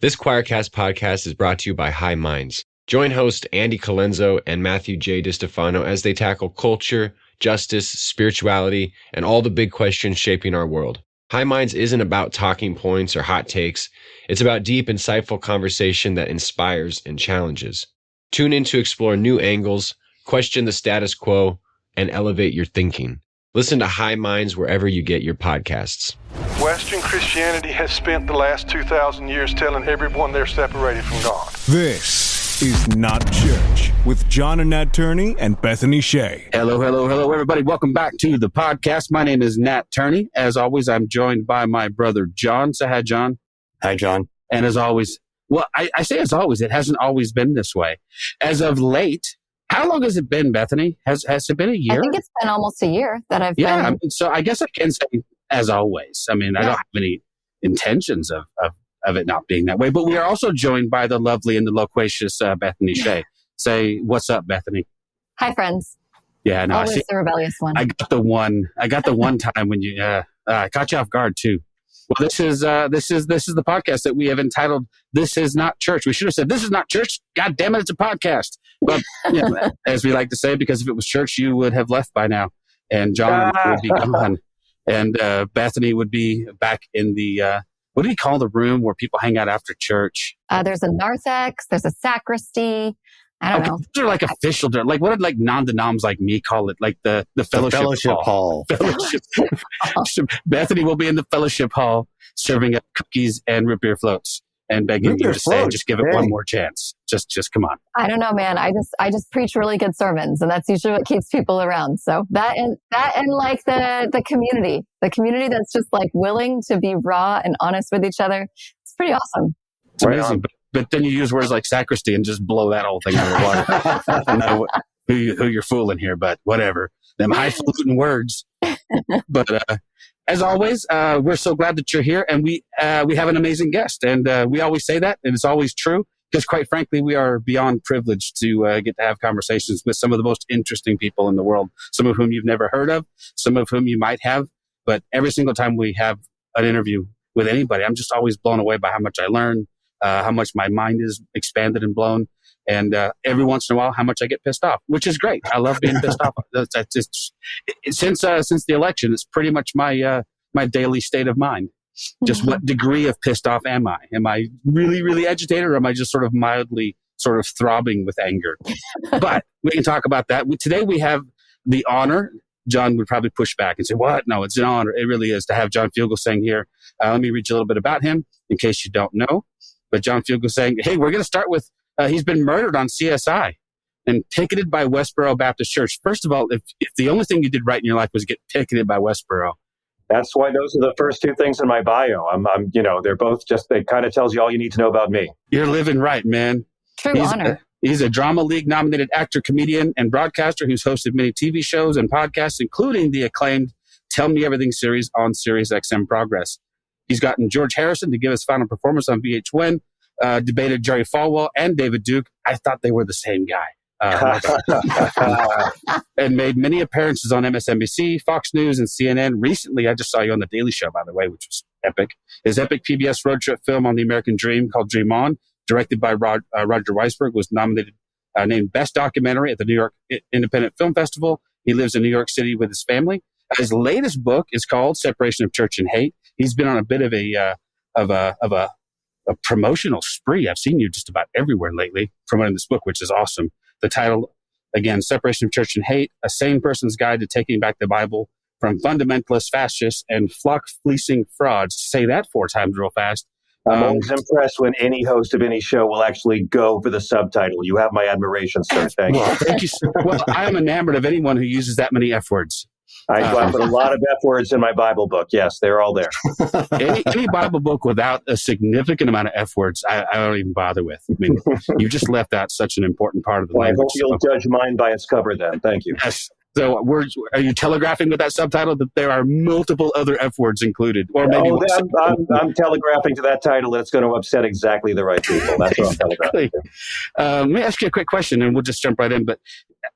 This Choircast podcast is brought to you by High Minds. Join host Andy Colenso and Matthew J. DiStefano as they tackle culture, justice, spirituality, and all the big questions shaping our world. High Minds isn't about talking points or hot takes. It's about deep, insightful conversation that inspires and challenges. Tune in to explore new angles, question the status quo, and elevate your thinking. Listen to High Minds wherever you get your podcasts. Western Christianity has spent the last 2,000 years telling everyone they're separated from God. This is Not Church with John and Nat Turney and Bethany Shea. Hello, everybody. Welcome back to the podcast. My name is Nat Turney. As always, I'm joined by my brother, John. Say hi, John. Hi, John. And as always, well, I say as always, it hasn't always been this way. As of late, how long has it been, Bethany? Has it been a year? I think it's been almost a year that I've been. Yeah, so I guess I can say as always. I mean, I don't have any intentions of it not being that way. But we are also joined by the lovely and the loquacious Bethany Shea. Say, what's up, Bethany? Hi, friends. Yeah, no, always the rebellious one. I got the one time when you I caught you off guard too. Well, this is the podcast that we have entitled "This Is Not Church." We should have said "This is not church." God damn it, it's a podcast. But as we like to say, because if it was church, you would have left by now, and John would be gone, and Bethany would be back in the what do you call the room where people hang out after church? There's a narthex. There's a sacristy. I don't know. Those are like official. Like what did non-denoms like me call it? Like the fellowship hall. Bethany will be in the fellowship hall serving up cookies and root beer floats and begging you to say, just give it one more chance. Just come on. I don't know, man. I just preach really good sermons, and that's usually what keeps people around. So that and like the community that's just like willing to be raw and honest with each other. It's pretty awesome. It's amazing. But then you use words like sacristy and just blow that whole thing out of the water. I don't know who you're fooling here, but whatever. Them highfalutin words. But as always, we're so glad that you're here, and we have an amazing guest. And we always say that, and it's always true, because quite frankly, we are beyond privileged to get to have conversations with some of the most interesting people in the world, some of whom you've never heard of, some of whom you might have. But every single time we have an interview with anybody, I'm just always blown away by how much I learn. How much my mind is expanded and blown, and every once in a while, how much I get pissed off, which is great. I love being pissed off. Since the election, it's pretty much my daily state of mind. Just what degree of pissed off am I? Am I really, really agitated, or am I just sort of mildly sort of throbbing with anger? But we can talk about that. Today we have the honor. John would probably push back and say, what? No, it's an honor. It really is to have John Fugelsang here. Let me read you a little bit about him in case you don't know. But John Fugelsang, hey, we're going to start with, he's been murdered on CSI and picketed by Westboro Baptist Church. First of all, if the only thing you did right in your life was get picketed by Westboro. That's why those are the first two things in my bio. I'm they're both just, they kind of tells you all you need to know about me. You're living right, man. True honor. He's a Drama League nominated actor, comedian, and broadcaster who's hosted many TV shows and podcasts, including the acclaimed Tell Me Everything series on SiriusXM Progress. He's gotten George Harrison to give his final performance on VH1, debated Jerry Falwell and David Duke. I thought they were the same guy. And made many appearances on MSNBC, Fox News, and CNN. Recently, I just saw you on The Daily Show, by the way, which was epic. His epic PBS road trip film on the American Dream called Dream On, directed by Roger Weisberg, was named Best Documentary at the New York Independent Film Festival. He lives in New York City with his family. His latest book is called Separation of Church and Hate. He's been on a bit of a promotional spree. I've seen you just about everywhere lately promoting this book, which is awesome. The title, again, Separation of Church and Hate, A Sane Person's Guide to Taking Back the Bible from Fundamentalist Fascists and Flock-Fleecing Frauds. Say that 4 times real fast. I'm always impressed when any host of any show will actually go for the subtitle. You have my admiration, sir. Thank you. Thank you. Well, I am enamored of anyone who uses that many F words. I put a lot of F words in my Bible book. Yes, they're all there. Any Bible book without a significant amount of F words, I don't even bother with. I mean, you just left out such an important part of the language. I hope you'll judge mine by its cover then. Thank you. Yes. So are you telegraphing with that subtitle that there are multiple other F words included? Or maybe I'm telegraphing to that title that it's going to upset exactly the right people. That's what I'm telegraphing to. Let me ask you a quick question, and we'll just jump right in. But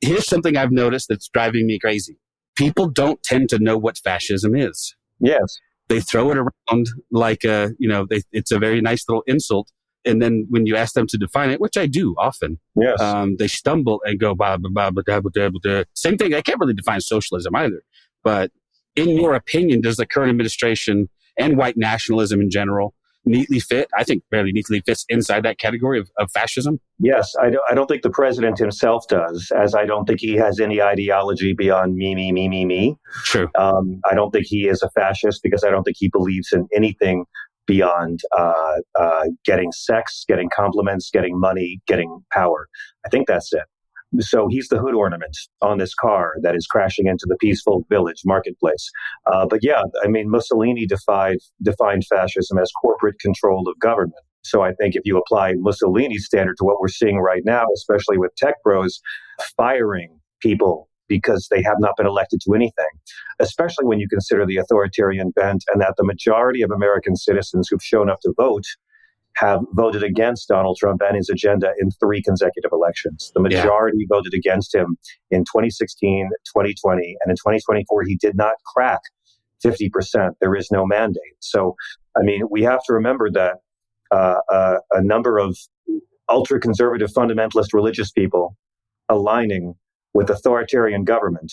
here's something I've noticed that's driving me crazy. People don't tend to know what fascism is. Yes. They throw it around like, it's a very nice little insult. And then when you ask them to define it, which I do often, Yes. they stumble and go, blah, blah, blah, blah, blah, blah, blah. Same thing. I can't really define socialism either. But in your opinion, does the current administration and white nationalism in general neatly fit? I think fairly neatly fits inside that category of fascism. Yes, I don't think the president himself does, as I don't think he has any ideology beyond me. True. I don't think he is a fascist because I don't think he believes in anything beyond getting sex, getting compliments, getting money, getting power. I think that's it. So he's the hood ornament on this car that is crashing into the peaceful village marketplace. But yeah, I mean, Mussolini defined fascism as corporate control of government. So I think if you apply Mussolini's standard to what we're seeing right now, especially with tech bros firing people because they have not been elected to anything, especially when you consider the authoritarian bent and that the majority of American citizens who've shown up to vote have voted against Donald Trump and his agenda in 3 consecutive elections. The majority voted against him in 2016, 2020, and in 2024, he did not crack 50%. There is no mandate. So, I mean, we have to remember that a number of ultra-conservative fundamentalist religious people aligning with authoritarian government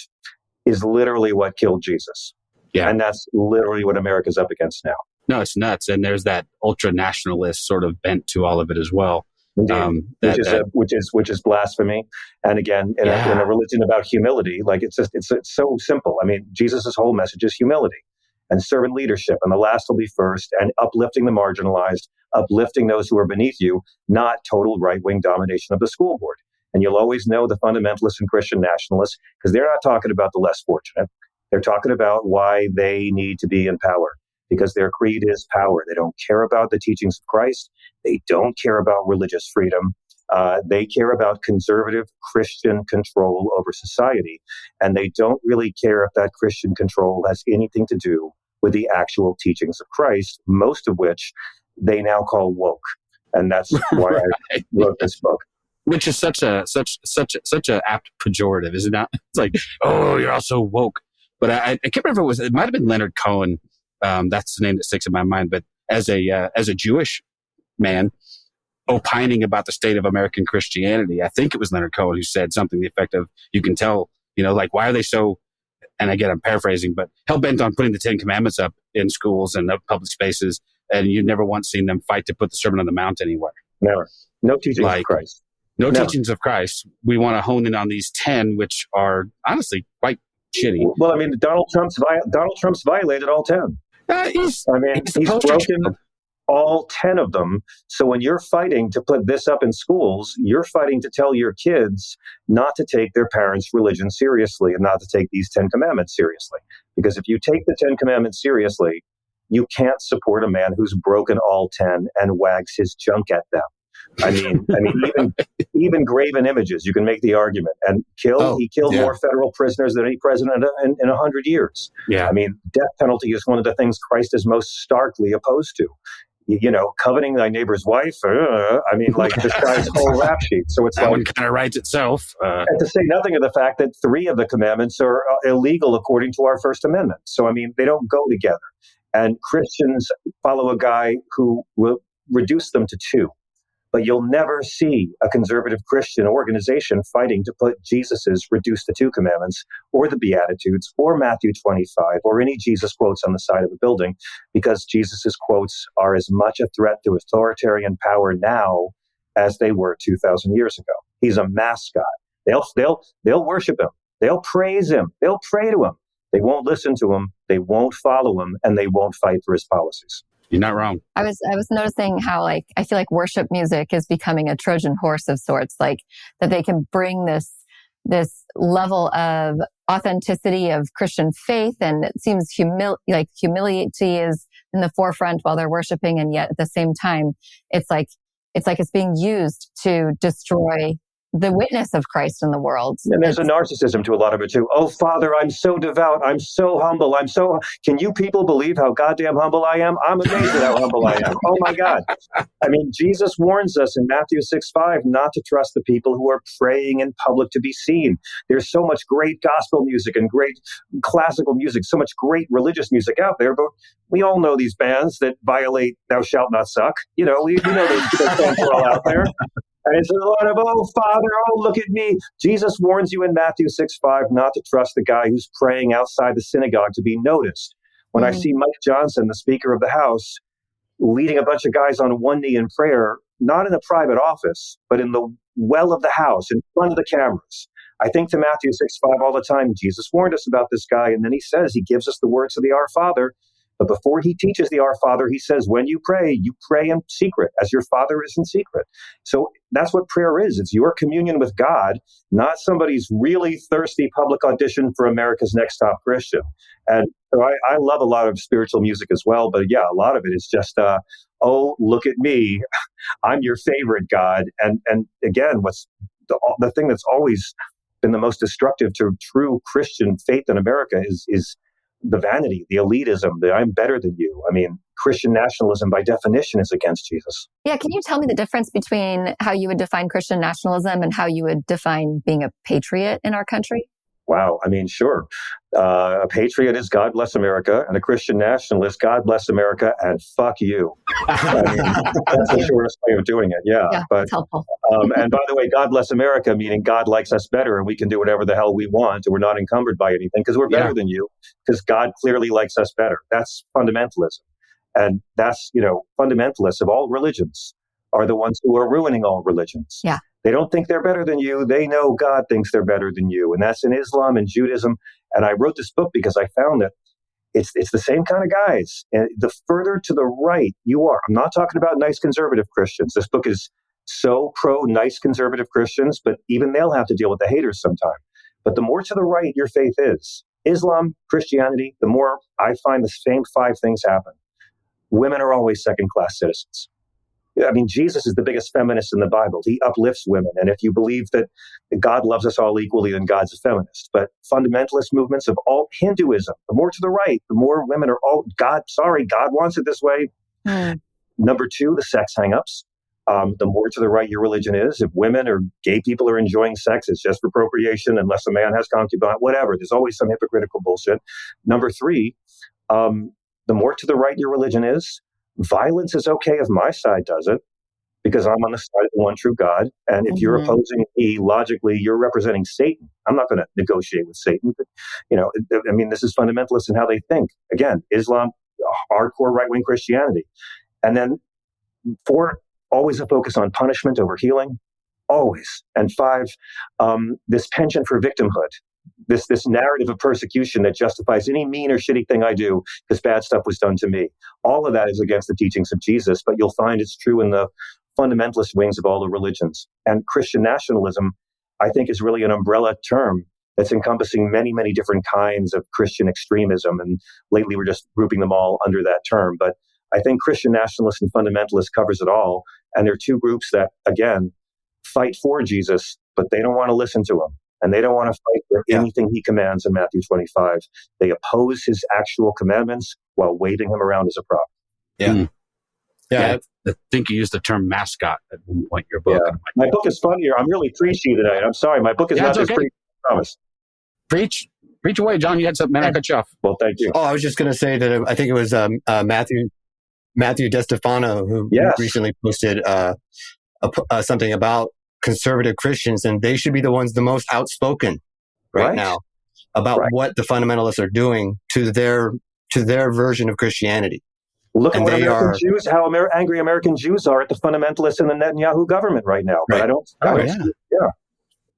is literally what killed Jesus. Yeah. And that's literally what America's up against now. No, it's nuts. And there's that ultra-nationalist sort of bent to all of it as well. Which is blasphemy. And again, in a religion about humility, like it's so simple. I mean, Jesus's whole message is humility and servant leadership, and the last will be first, and uplifting the marginalized, uplifting those who are beneath you, not total right-wing domination of the school board. And you'll always know the fundamentalists and Christian nationalists because they're not talking about the less fortunate. They're talking about why they need to be in power. Because their creed is power. They don't care about the teachings of Christ. They don't care about religious freedom. They care about conservative Christian control over society. And they don't really care if that Christian control has anything to do with the actual teachings of Christ, most of which they now call woke. And that's why I wrote this book. Which is such a apt pejorative, is it not? It's like, oh, you're also woke. But I can't remember it might have been Leonard Cohen. That's the name that sticks in my mind. But as a Jewish man opining about the state of American Christianity, I think it was Leonard Cohen who said something to the effect of, you can tell, like, why are they so, and again, I'm paraphrasing, but hell-bent on putting the 10 Commandments up in schools and public spaces, and you've never once seen them fight to put the Sermon on the Mount anywhere. Never. No teachings of Christ. No teachings of Christ. We want to hone in on these 10, which are honestly quite shitty. Well, I mean, Donald Trump's violated all 10. He's broken all 10 of them. So when you're fighting to put this up in schools, you're fighting to tell your kids not to take their parents' religion seriously and not to take these 10 Commandments seriously. Because if you take the 10 Commandments seriously, you can't support a man who's broken all 10 and wags his junk at them. I mean, even graven images, you can make the argument. And he killed more federal prisoners than any president in 100 years. Yeah. I mean, death penalty is one of the things Christ is most starkly opposed to. Coveting thy neighbor's wife. This guy's whole rap sheet. So it's that one kind of writes itself. And to say nothing of the fact that 3 of the commandments are illegal according to our First Amendment. So, I mean, they don't go together. And Christians follow a guy who will reduce them to 2. But you'll never see a conservative Christian organization fighting to put Jesus's reduced to 2 commandments or the Beatitudes or Matthew 25 or any Jesus quotes on the side of a building, because Jesus's quotes are as much a threat to authoritarian power now as they were 2,000 years ago. He's a mascot. They'll worship him. They'll praise him. They'll pray to him. They won't listen to him. They won't follow him, and they won't fight for his policies. You're not wrong. I was noticing how, I feel like worship music is becoming a Trojan horse of sorts, that they can bring this level of authenticity of Christian faith, and it seems humility is in the forefront while they're worshiping, and yet at the same time, it's being used to destroy the witness of Christ in the world. And there's a narcissism to a lot of it too. Oh, Father, I'm so devout. I'm so humble. Can you people believe how goddamn humble I am? I'm amazed at how humble I am. Oh my God. I mean, Jesus warns us in Matthew 6:5 not to trust the people who are praying in public to be seen. There's so much great gospel music and great classical music, so much great religious music out there, but we all know these bands that violate "Thou shalt not suck." We know those bands are all out there. And it's a lot of, oh, Father, oh, look at me. Jesus warns you in Matthew 6:5 not to trust the guy who's praying outside the synagogue to be noticed. When I see Mike Johnson, the Speaker of the House, leading a bunch of guys on one knee in prayer, not in a private office, but in the well of the house, in front of the cameras, I think to Matthew 6:5 all the time. Jesus warned us about this guy, and then he gives us the words of the Our Father. But before he teaches the Our Father, he says, when you pray in secret, as your Father is in secret. So that's what prayer is. It's your communion with God, not somebody's really thirsty public audition for America's Next Top Christian. And so I love a lot of spiritual music as well. But yeah, a lot of it is just, oh, look at me. I'm your favorite, God. And again, what's the thing that's always been the most destructive to true Christian faith in America is the vanity, the elitism, the I'm better than you. I mean, Christian nationalism by definition is against Jesus. Yeah, can you tell me the difference between how you would define Christian nationalism and how you would define being a patriot in our country? Wow, I mean, sure. A patriot is God bless America, and a Christian nationalist, God bless America, and fuck you. I mean, that's the shortest way of doing it, yeah. But that's helpful. And by the way, God bless America, meaning God likes us better, and we can do whatever the hell we want, and we're not encumbered by anything, because we're better than you, because God clearly likes us better. That's fundamentalism. And that's, fundamentalists of all religions are the ones who are ruining all religions. Yeah. They don't think they're better than you. They know God thinks they're better than you. And that's in Islam and Judaism. And I wrote this book because I found that it's the same kind of guys. And the further to the right you are, I'm not talking about nice conservative Christians. This book is so pro nice conservative Christians, but even they'll have to deal with the haters sometime. But the more to the right your faith is, Islam, Christianity, the more I find the same 5 things happen. Women are always second-class citizens. I mean, Jesus is the biggest feminist in the Bible. He uplifts women. And if you believe that God loves us all equally, then God's a feminist. But fundamentalist movements of all Hinduism, the more to the right, the more women are God wants it this way. Number 2, the sex hangups. The more to the right your religion is, if women or gay people are enjoying sex, it's just for procreation unless a man has concubine, whatever. There's always some hypocritical bullshit. Number 3, the more to the right your religion is, violence is okay if my side does it, because I'm on the side of the one true God. And if you're opposing me logically, you're representing Satan. I'm not going to negotiate with Satan. But, this is fundamentalist in how they think. Again, Islam, hardcore right-wing Christianity. And then 4, always a focus on punishment over healing. Always. And 5, this penchant for victimhood. This narrative of persecution that justifies any mean or shitty thing I do because bad stuff was done to me. All of that is against the teachings of Jesus, but you'll find it's true in the fundamentalist wings of all the religions. And Christian nationalism, I think, is really an umbrella term that's encompassing many, many different kinds of Christian extremism. And lately we're just grouping them all under that term. But I think Christian nationalist and fundamentalist covers it all. And there are 2 groups that, again, fight for Jesus, but they don't want to listen to him. And they don't want to fight for anything he commands in Matthew 25. They oppose his actual commandments while waving him around as a prop. Yeah. I think you used the term mascot at one point in your book. Yeah. My book is funnier. I'm really preachy tonight. I'm sorry. My book is not just preachy, I promise. Preach away, John. You had something, man. I cut you off. Well, thank you. Oh, I was just going to say that I think it was Matthew DeStefano who recently posted something about conservative Christians, and they should be the ones the most outspoken right now about what the fundamentalists are doing to their version of Christianity. Look at what American Jews, how angry American Jews are at the fundamentalists in the Netanyahu government right now. But I don't.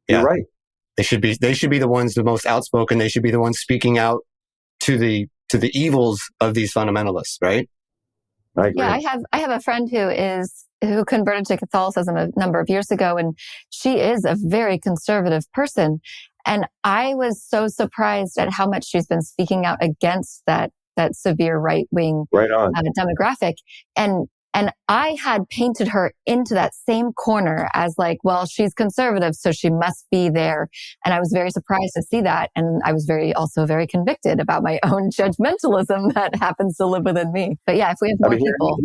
You're right. They should be the ones the most outspoken. They should be the ones speaking out to the evils of these fundamentalists. Right. I agree. Yeah, I have a friend who converted to Catholicism a number of years ago, and she is a very conservative person. And I was so surprised at how much she's been speaking out against that severe right-wing demographic. And And I had painted her into that same corner as like, well, she's conservative, so she must be there. And I was very surprised to see that. And I was also very convicted about my own judgmentalism that happens to live within me. But yeah, if we have more people.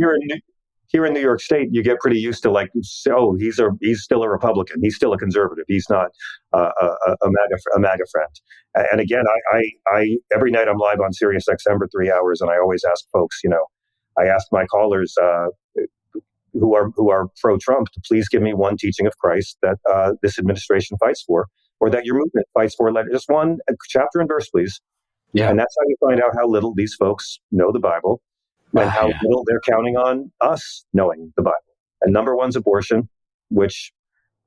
Here in New York State, you get pretty used to like, oh, he's still a Republican. He's still a conservative. He's not a MAGA friend. And again, I every night I'm live on SiriusXM for 3 hours, and I always ask folks, I ask my callers who are pro-Trump to please give me one teaching of Christ that this administration fights for, or that your movement fights for. Just one chapter and verse, please. Yeah. And that's how you find out how little these folks know the Bible. And how little they're counting on us knowing the Bible. And number one's abortion, which,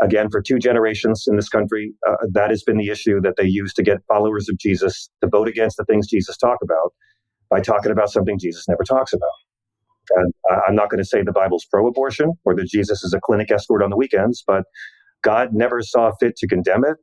again, for 2 generations in this country, that has been the issue that they use to get followers of Jesus to vote against the things Jesus talked about by talking about something Jesus never talks about. And I'm not going to say the Bible's pro-abortion or that Jesus is a clinic escort on the weekends, but God never saw fit to condemn it.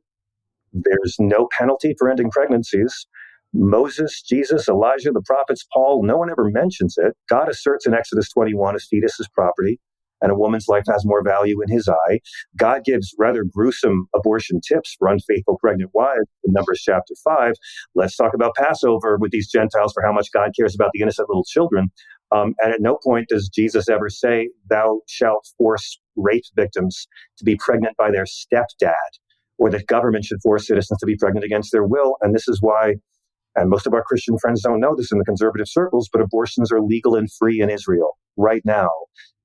There's no penalty for ending pregnancies. Moses, Jesus, Elijah, the prophets, Paul, no one ever mentions it. God asserts in Exodus 21 a fetus is property and a woman's life has more value in his eye. God gives rather gruesome abortion tips for unfaithful pregnant wives in Numbers chapter 5. Let's talk about Passover with these Gentiles for how much God cares about the innocent little children. And at no point does Jesus ever say, thou shalt force rape victims to be pregnant by their stepdad, or that government should force citizens to be pregnant against their will. And this is why, and most of our Christian friends don't know this in the conservative circles, but abortions are legal and free in Israel right now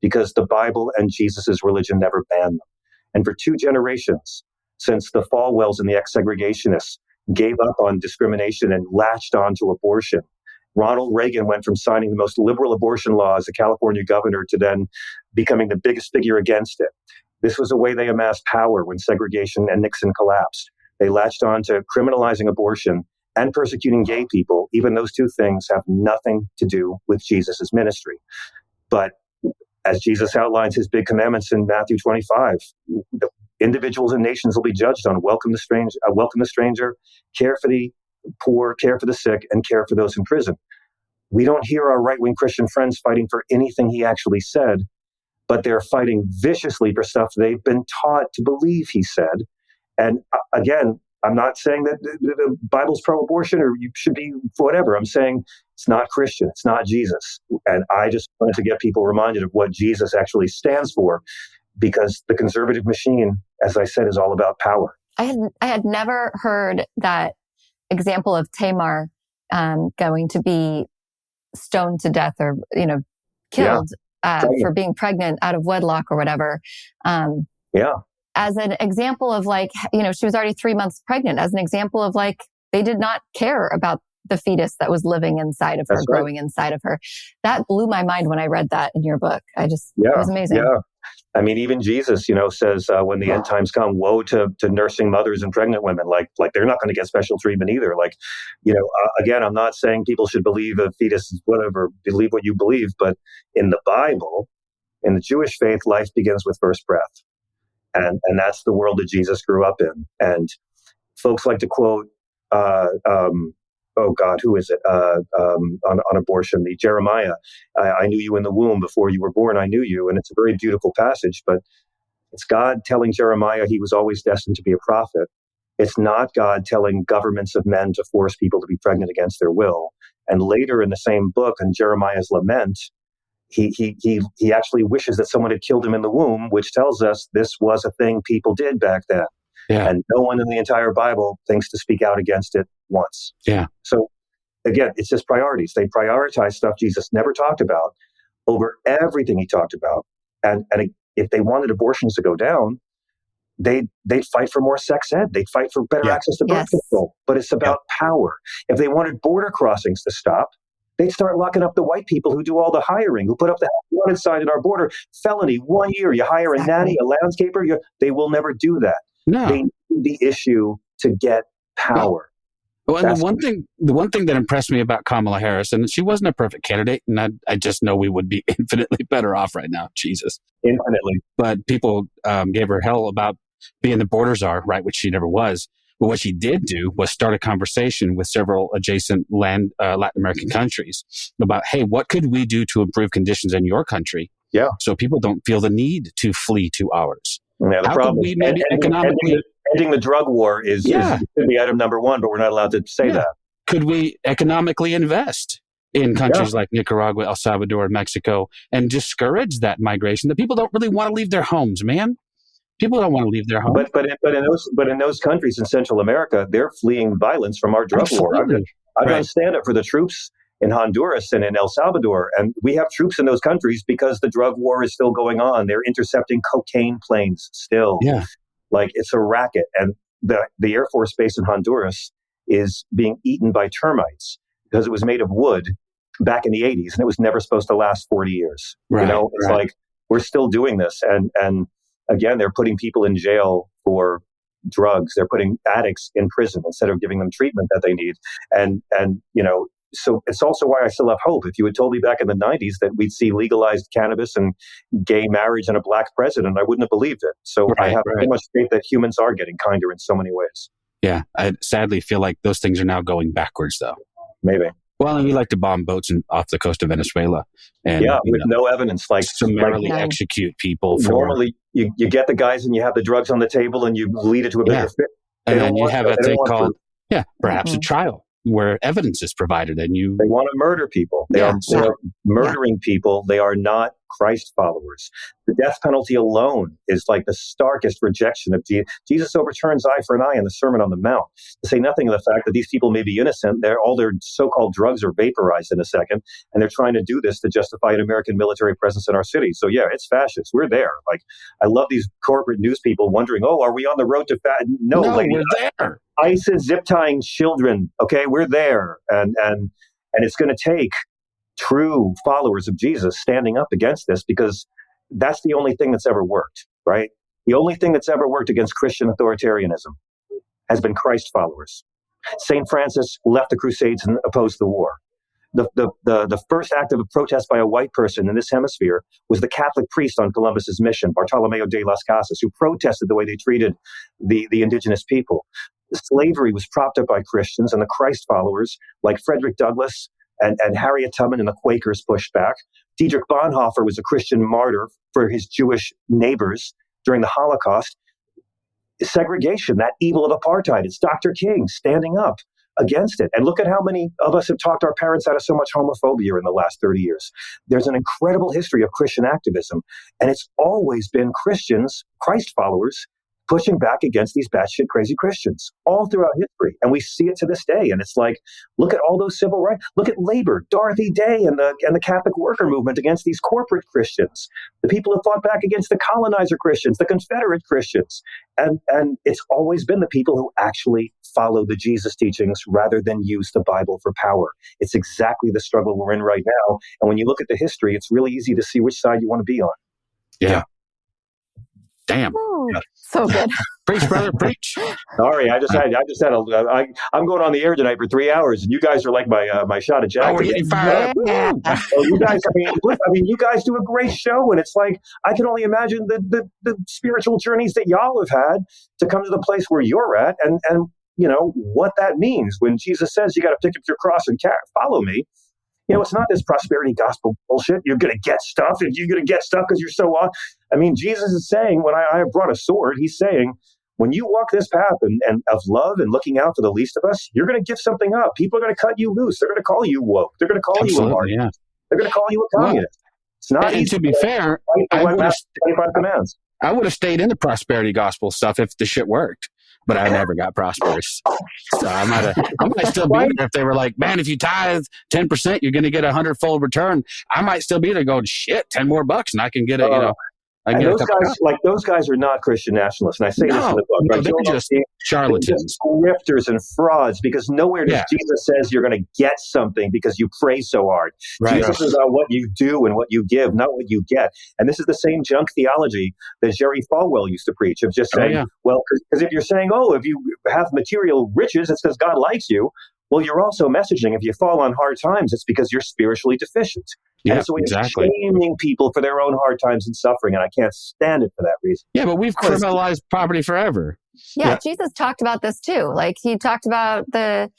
because the Bible and Jesus' religion never banned them. And for 2 generations, since the Falwells and the ex-segregationists gave up on discrimination and latched on to abortion, Ronald Reagan went from signing the most liberal abortion law as a California governor to then becoming the biggest figure against it. This was a way they amassed power when segregation and Nixon collapsed. They latched on to criminalizing abortion and persecuting gay people. Even those 2 things have nothing to do with Jesus' ministry. But as Jesus outlines his big commandments in Matthew 25, the individuals and nations will be judged on welcome the stranger, care for the poor, care for the sick, and care for those in prison. We don't hear our right-wing Christian friends fighting for anything he actually said, but they're fighting viciously for stuff they've been taught to believe he said. And again, I'm not saying that the Bible's pro-abortion or you should be whatever. I'm saying it's not Christian. It's not Jesus. And I just wanted to get people reminded of what Jesus actually stands for, because the conservative machine, as I said, is all about power. I had never heard that example of Tamar going to be stoned to death or killed for being pregnant out of wedlock or whatever. As an example of she was already 3 months pregnant, as an example of they did not care about the fetus that was living inside of her, growing inside of her. That blew my mind when I read that in your book. It was amazing. Yeah. I mean, even Jesus, says when the end times come, woe to nursing mothers and pregnant women. Like they're not going to get special treatment either. Again, I'm not saying people should believe a fetus is whatever, believe what you believe. But in the Bible, in the Jewish faith, life begins with first breath. And that's the world that Jesus grew up in. And folks like to quote, who is it? On abortion, the Jeremiah, I knew you in the womb before you were born, I knew you. And it's a very beautiful passage, but it's God telling Jeremiah he was always destined to be a prophet. It's not God telling governments of men to force people to be pregnant against their will. And later in the same book, in Jeremiah's lament, he actually wishes that someone had killed him in the womb, which tells us this was a thing people did back then. Yeah. And no one in the entire Bible thinks to speak out against it once. Yeah. So again, it's just priorities. They prioritize stuff Jesus never talked about over everything he talked about. And if they wanted abortions to go down, they'd fight for more sex ed. They'd fight for better access to birth control. But it's about power. If they wanted border crossings to stop, they'd start locking up the white people who do all the hiring, who put up the wanted sign at our border. Felony, 1 year, you hire a nanny, a landscaper. They will never do that. No. They need the issue to get power. Well, and the one thing that impressed me about Kamala Harris, and she wasn't a perfect candidate, and I just know we would be infinitely better off right now. Jesus. Infinitely. But people gave her hell about being the border czar, right, which she never was. But what she did do was start a conversation with several adjacent Latin American countries about, hey, what could we do to improve conditions in your country? Yeah. So people don't feel the need to flee to ours. Yeah, the How problem could we maybe economically... Ending the drug war should be item number one, but we're not allowed to say that. Could we economically invest in countries like Nicaragua, El Salvador, Mexico, and discourage that migration? The people don't really want to leave their homes, man. People don't want to leave their homes. But in those countries in Central America, they're fleeing violence from our drug war. I've got to stand up for the troops in Honduras and in El Salvador, and we have troops in those countries because the drug war is still going on. They're intercepting cocaine planes still. Yeah, like it's a racket, and the Air Force Base in Honduras is being eaten by termites because it was made of wood back in the 80s, and it was never supposed to last 40 years. Right, it's like we're still doing this, and again, they're putting people in jail for drugs. They're putting addicts in prison instead of giving them treatment that they need. And so it's also why I still have hope. If you had told me back in the 90s that we'd see legalized cannabis and gay marriage and a black president, I wouldn't have believed it. So I have so much faith that humans are getting kinder in so many ways. Yeah, I sadly feel like those things are now going backwards, though. Maybe. Well, and we like to bomb boats off the coast of Venezuela. And, with no evidence. Like summarily execute people. Normally, you get the guys and you have the drugs on the table and you lead it to a bigger fit. And then you have a thing called, perhaps a trial where evidence is provided and you... They want to murder people. They are murdering people. They are not Christ followers. The death penalty alone is like the starkest rejection of Jesus. Jesus overturns eye for an eye in the Sermon on the Mount, to say nothing of the fact that these people may be innocent. All their so-called drugs are vaporized in a second, and they're trying to do this to justify an American military presence in our city. So yeah, it's fascist. We're there. Like, I love these corporate news people wondering, are we on the road to No, we're there. ICE is zip tying children. Okay, we're there, and it's going to take true followers of Jesus standing up against this, because that's the only thing that's ever worked, right? The only thing that's ever worked against Christian authoritarianism has been Christ followers. St. Francis left the Crusades and opposed the war. The first act of a protest by a white person in this hemisphere was the Catholic priest on Columbus's mission, Bartolomeo de las Casas, who protested the way they treated the indigenous people. Slavery was propped up by Christians, and the Christ followers like Frederick Douglass and Harriet Tubman and the Quakers pushed back. Dietrich Bonhoeffer was a Christian martyr for his Jewish neighbors during the Holocaust. Segregation, that evil of apartheid, it's Dr. King standing up against it. And look at how many of us have talked our parents out of so much homophobia in the last 30 years. There's an incredible history of Christian activism, and it's always been Christians, Christ followers, pushing back against these batshit crazy Christians all throughout history. And we see it to this day. And it's like, look at all those civil rights. Look at labor, Dorothy Day and the Catholic worker movement against these corporate Christians, the people who fought back against the colonizer Christians, the Confederate Christians. And it's always been the people who actually follow the Jesus teachings rather than use the Bible for power. It's exactly the struggle we're in right now. And when you look at the history, it's really easy to see which side you want to be on. Yeah. Damn. Ooh, so good. Preach, brother, preach. Sorry, I'm going on the air tonight for 3 hours, and you guys are like my shot of Jack. We're getting fired up. You guys, you guys do a great show, and it's like, I can only imagine the spiritual journeys that y'all have had to come to the place where you're at, and what that means when Jesus says you got to pick up your cross and follow me. It's not this prosperity gospel bullshit. You're going to get stuff. If you're going to get stuff because you're so on. I mean, Jesus is saying, when I brought a sword, he's saying, when you walk this path and of love and looking out for the least of us, you're going to give something up. People are going to cut you loose. They're going to call you woke. They're going to call you a martyr. Yeah. They're going to call you a communist. It's not easy. To be fair, I would have stayed in the prosperity gospel stuff if the shit worked. But I never got prosperous. So I might still be there if they were like, man, if you tithe 10%, you're going to get 100-fold return. I might still be there going, shit, $10 more and I can get it, And those guys are not Christian nationalists. And I say this in the book. No, they're just charlatans. They're just grifters and frauds, because nowhere does Jesus says you're going to get something because you pray so hard. Right. Jesus is about what you do and what you give, not what you get. And this is the same junk theology that Jerry Falwell used to preach, of just saying, well, because if you're saying, if you have material riches, it's because God likes you. Well, you're also messaging, if you fall on hard times, it's because you're spiritually deficient. Yeah, and so we're shaming people for their own hard times and suffering, and I can't stand it for that reason. Yeah, but we've criminalized poverty forever. Yeah, Jesus talked about this too. Like, he talked about that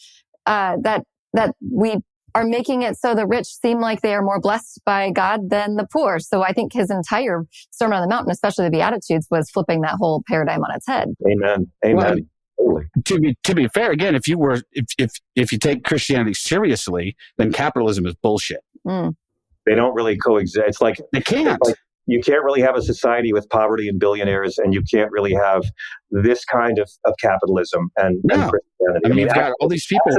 we are making it so the rich seem like they are more blessed by God than the poor. So I think his entire Sermon on the Mount, especially the Beatitudes, was flipping that whole paradigm on its head. Amen. Amen. Well, to be fair, again, if you take Christianity seriously, then capitalism is bullshit. They don't really coexist. It's like they can't. You can't really have a society with poverty and billionaires, and you can't really have this kind of capitalism and Christianity. I mean, you've got all these people.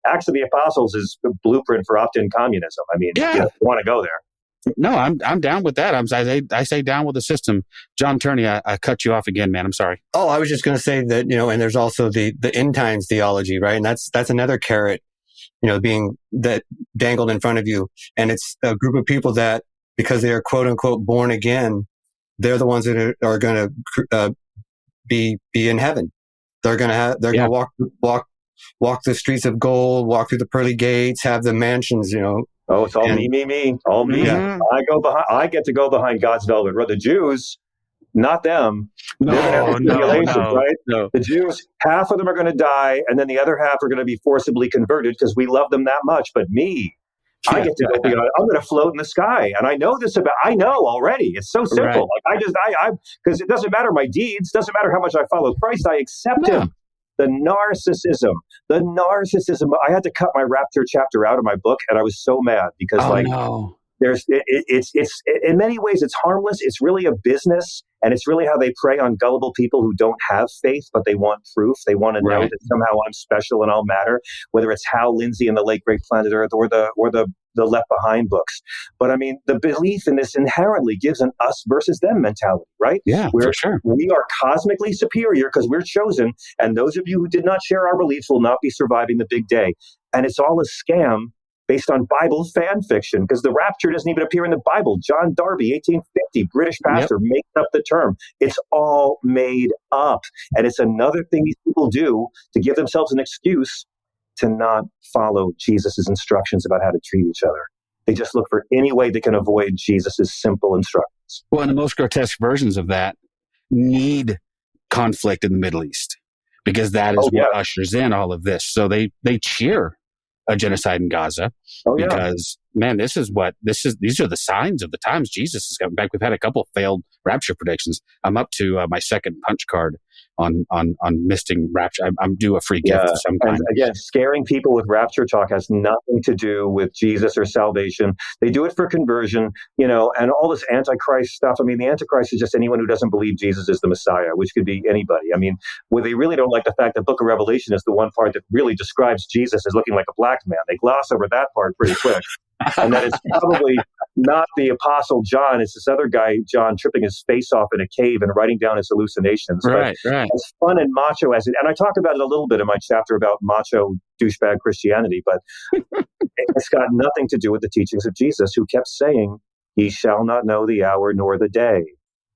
Acts of the Apostles is the blueprint for opt-in communism. I mean, you want to go there. No, I'm down with that. I say down with the system. John Turney, I cut you off again, man. I'm sorry. Oh, I was just going to say that, and there's also the end times theology, right? And that's another carrot, being that dangled in front of you. And it's a group of people that, because they are quote unquote born again, they're the ones that are going to be in heaven. They're going to walk the streets of gold, walk through the pearly gates, have the mansions, Oh, it's all me, all me. Mm-hmm. I get to go behind God's velvet rope. The Jews, not them. No. Right? No. The Jews, half of them are going to die, and then the other half are going to be forcibly converted because we love them that much. But me, I get to go beyond. I'm going to float in the sky, and I know already. It's so simple. Right. Like because it doesn't matter my deeds, doesn't matter how much I follow Christ. I accept Him. The narcissism. I had to cut my rapture chapter out of my book, and I was so mad because it's in many ways it's harmless. It's really a business, and it's really how they prey on gullible people who don't have faith, but they want proof. They want to know that somehow I'm special and I'll matter. Whether it's Hal Lindsey and the Late Great Planet Earth, or the Left Behind books. But I mean, the belief in this inherently gives an us versus them mentality, right? Yeah, for sure. We are cosmically superior because we're chosen, and those of you who did not share our beliefs will not be surviving the big day. And it's all a scam based on Bible fan fiction, because the rapture doesn't even appear in the Bible. John Darby, 1850, British pastor, makes up the term. It's all made up. And it's another thing these people do to give themselves an excuse to not follow Jesus' instructions about how to treat each other. They just look for any way they can avoid Jesus' simple instructions. Well, and the most grotesque versions of that need conflict in the Middle East, because that is what ushers in all of this. So they cheer a genocide in Gaza because, man, these are the signs of the times. Jesus is coming back. We've had a couple of failed rapture predictions. I'm up to my second punch card on missing rapture. I'm due a free gift of some kind. And again, scaring people with rapture talk has nothing to do with Jesus or salvation. They do it for conversion, and all this Antichrist stuff. I mean, the Antichrist is just anyone who doesn't believe Jesus is the Messiah, which could be anybody. I mean, they really don't like the fact that Book of Revelation is the one part that really describes Jesus as looking like a black man. They gloss over that part pretty quick. And that it's probably not the Apostle John. It's this other guy, John, tripping his face off in a cave and writing down his hallucinations. Right. As fun and macho as it, and I talk about it a little bit in my chapter about macho douchebag Christianity, but it's got nothing to do with the teachings of Jesus, who kept saying, "Ye shall not know the hour nor the day."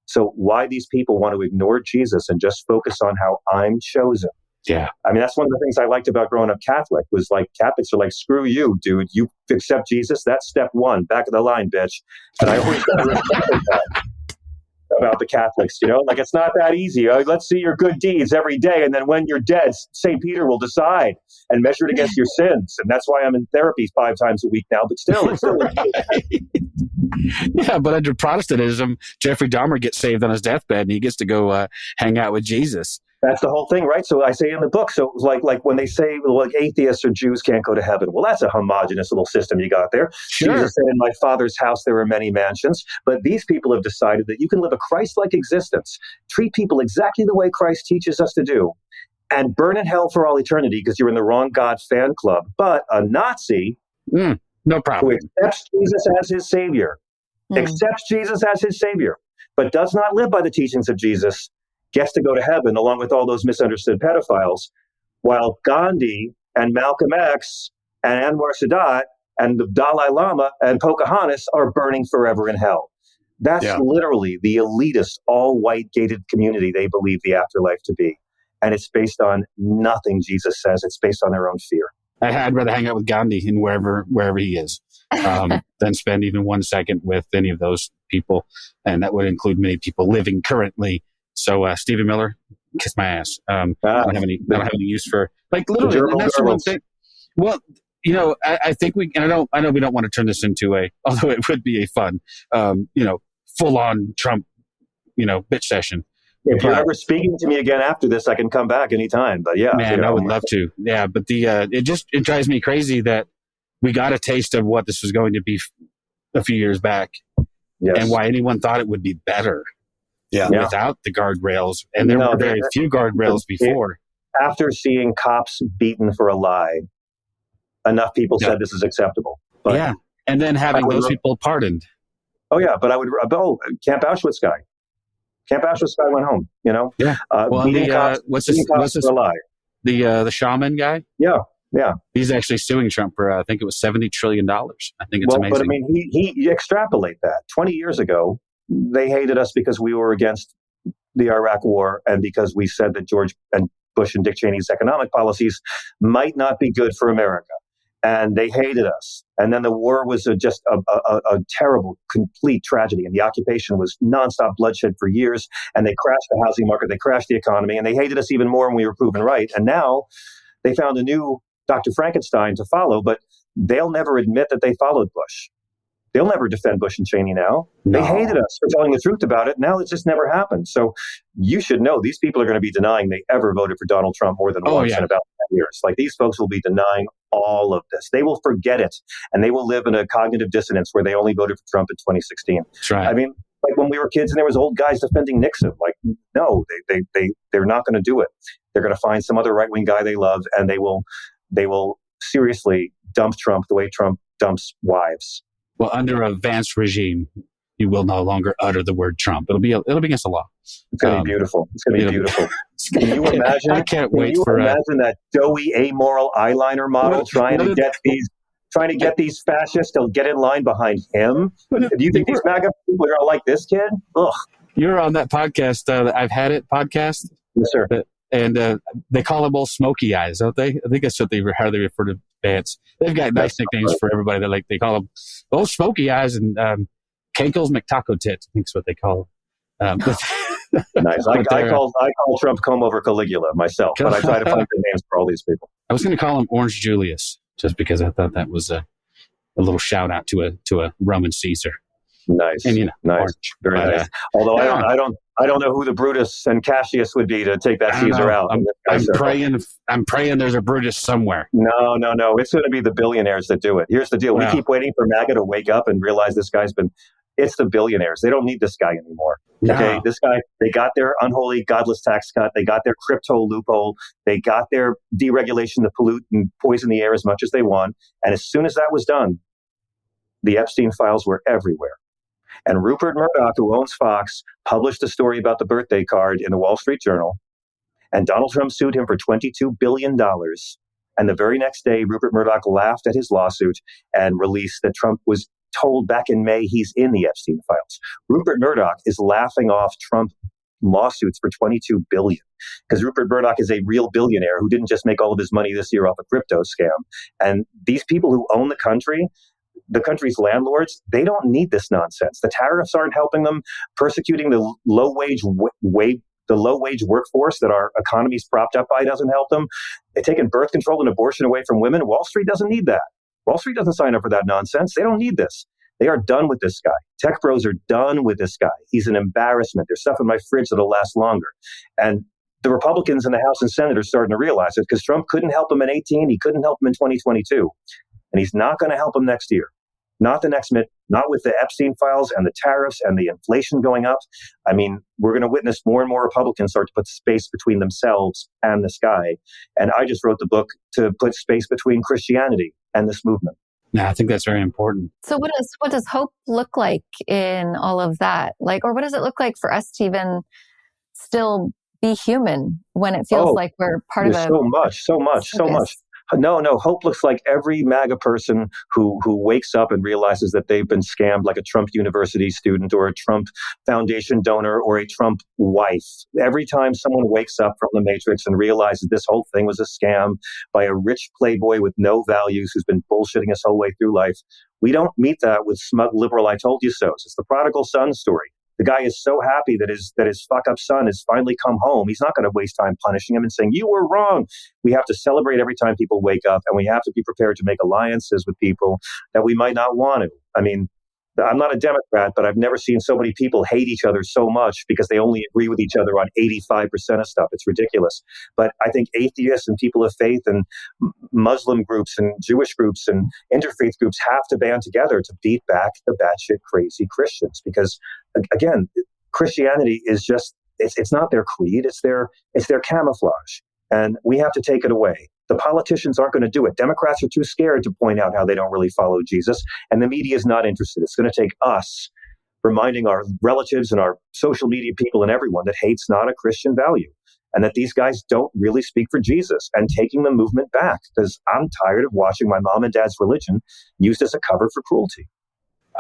So why these people want to ignore Jesus and just focus on how I'm chosen? Yeah. I mean, that's one of the things I liked about growing up Catholic, was like, Catholics are like, screw you, dude. You accept Jesus. That's step one. Back of the line, bitch. And I always got respected that about the Catholics, like, it's not that easy. Let's see your good deeds every day. And then when you're dead, St. Peter will decide and measure it against your sins. And that's why I'm in therapy 5 times a week now. But still, it's still Yeah, but under Protestantism, Jeffrey Dahmer gets saved on his deathbed and he gets to go hang out with Jesus. That's the whole thing, right? So I say in the book, so like when they say atheists or Jews can't go to heaven, well, that's a homogenous little system you got there. Sure. Jesus said, "In my Father's house there are many mansions." But these people have decided that you can live a Christ-like existence, treat people exactly the way Christ teaches us to do, and burn in hell for all eternity because you're in the wrong God fan club. But a Nazi, no problem, who accepts Jesus as his savior, but does not live by the teachings of Jesus, gets to go to heaven along with all those misunderstood pedophiles, while Gandhi and Malcolm X and Anwar Sadat and the Dalai Lama and Pocahontas are burning forever in hell. That's literally the elitist, all-white gated community they believe the afterlife to be. And it's based on nothing Jesus says. It's based on their own fear. I'd rather hang out with Gandhi in wherever he is than spend even 1 second with any of those people. And that would include many people living currently. So Stephen Miller, kiss my ass. I don't have any use for, like, literally. And that's the one thing. Well, I think I know we don't want to turn this into although it would be a fun, full on Trump, bitch session. If you're ever speaking to me again after this, I can come back anytime. But yeah, man, I would love to. Yeah, but it drives me crazy that we got a taste of what this was going to be a few years back, and why anyone thought it would be better. Yeah. Without the guardrails, and there were very few guardrails before. After seeing cops beaten for a lie, enough people said this is acceptable. But and then having those people pardoned. Oh yeah, but Camp Auschwitz guy. Camp Auschwitz guy went home. Yeah. What's this? For a lie. The shaman guy. Yeah. Yeah. He's actually suing Trump for I think it was $70 trillion. I think it's amazing. But I mean, he extrapolate that. 20 years ago, they hated us because we were against the Iraq War and because we said that George and Bush and Dick Cheney's economic policies might not be good for America. And they hated us. And then the war was just a terrible, complete tragedy. And the occupation was nonstop bloodshed for years. And they crashed the housing market. They crashed the economy. And they hated us even more when we were proven right. And now they found a new Dr. Frankenstein to follow, but they'll never admit that they followed Bush. They'll never defend Bush and Cheney now. No. They hated us for telling the truth about it. Now it just never happened. So you should know these people are going to be denying they ever voted for Donald Trump more than once in about 10 years. Like these folks will be denying all of this. They will forget it and they will live in a cognitive dissonance where they only voted for Trump in 2016. That's right. I mean, like when we were kids and there was old guys defending Nixon, like, no, they're not going to do it. They're going to find some other right-wing guy they love and they will seriously dump Trump the way Trump dumps wives. Well, under a Vance regime, you will no longer utter the word Trump. It'll be against the law. It's going to be beautiful. It's going to be beautiful. Can you imagine? I can't wait for imagine that doughy, amoral eyeliner model trying to get these fascists to get in line behind him? Do you think these MAGA people are going to like this kid? Ugh. You're on that podcast, I've Had It podcast. Yes, sir. And they call them all smoky eyes, don't they? I think that's how they refer to Vance. They've got nice nicknames for everybody. They call them old smoky eyes and Kankles McTaco Tit. I think is what they call them. Nice. I call Trump comb over Caligula myself, but I try to find good names for all these people. I was going to call him Orange Julius just because I thought that was a little shout out to a Roman Caesar. Nice. And nice. Orange. Very nice. Although I don't know who the Brutus and Cassius would be to take that Caesar out. I'm praying there's a Brutus somewhere. No. It's going to be the billionaires that do it. Here's the deal. We keep waiting for MAGA to wake up and realize it's the billionaires. They don't need this guy anymore. No. Okay. This guy, they got their unholy, godless tax cut. They got their crypto loophole. They got their deregulation to pollute and poison the air as much as they want. And as soon as that was done, the Epstein files were everywhere. And Rupert Murdoch, who owns Fox, published a story about the birthday card in the Wall Street Journal. And Donald Trump sued him for $22 billion. And the very next day, Rupert Murdoch laughed at his lawsuit and released that Trump was told back in May he's in the Epstein files. Rupert Murdoch is laughing off Trump lawsuits for $22 billion because Rupert Murdoch is a real billionaire who didn't just make all of his money this year off a crypto scam. And these people who own the country's landlords, they don't need this nonsense. The tariffs aren't helping them. Persecuting the low-wage workforce that our economy's propped up by doesn't help them. They're taking birth control and abortion away from women. Wall Street doesn't need that. Wall Street doesn't sign up for that nonsense. They don't need this. They are done with this guy. Tech bros are done with this guy. He's an embarrassment. There's stuff in my fridge that'll last longer. And the Republicans in the House and Senate are starting to realize it because Trump couldn't help them in 2018. He couldn't help them in 2022. And he's not going to help them next year. Not with the Epstein files and the tariffs and the inflation going up. I mean, we're going to witness more and more Republicans start to put space between themselves and this guy. And I just wrote the book to put space between Christianity and this movement. Yeah, I think that's very important. So what does hope look like in all of that? Or what does it look like for us to even still be human when it feels like we're part of so much. No. Hope looks like every MAGA person who wakes up and realizes that they've been scammed, like a Trump University student or a Trump Foundation donor or a Trump wife. Every time someone wakes up from the Matrix and realizes this whole thing was a scam by a rich playboy with no values who's been bullshitting us all the way through life, we don't meet that with smug liberal I told you so. It's the prodigal son story. The guy is so happy that his fuck up son has finally come home. He's not going to waste time punishing him and saying, you were wrong. We have to celebrate every time people wake up, and we have to be prepared to make alliances with people that we might not want to. I mean, I'm not a Democrat, but I've never seen so many people hate each other so much because they only agree with each other on 85% of stuff. It's ridiculous. But I think atheists and people of faith and Muslim groups and Jewish groups and interfaith groups have to band together to beat back the batshit crazy Christians. Because, again, Christianity is just, it's not their creed, it's their camouflage. And we have to take it away. The politicians aren't going to do it. Democrats are too scared to point out how they don't really follow Jesus, and the media is not interested. It's going to take us reminding our relatives and our social media people and everyone that hate's not a Christian value, and that these guys don't really speak for Jesus, and taking the movement back, because I'm tired of watching my mom and dad's religion used as a cover for cruelty.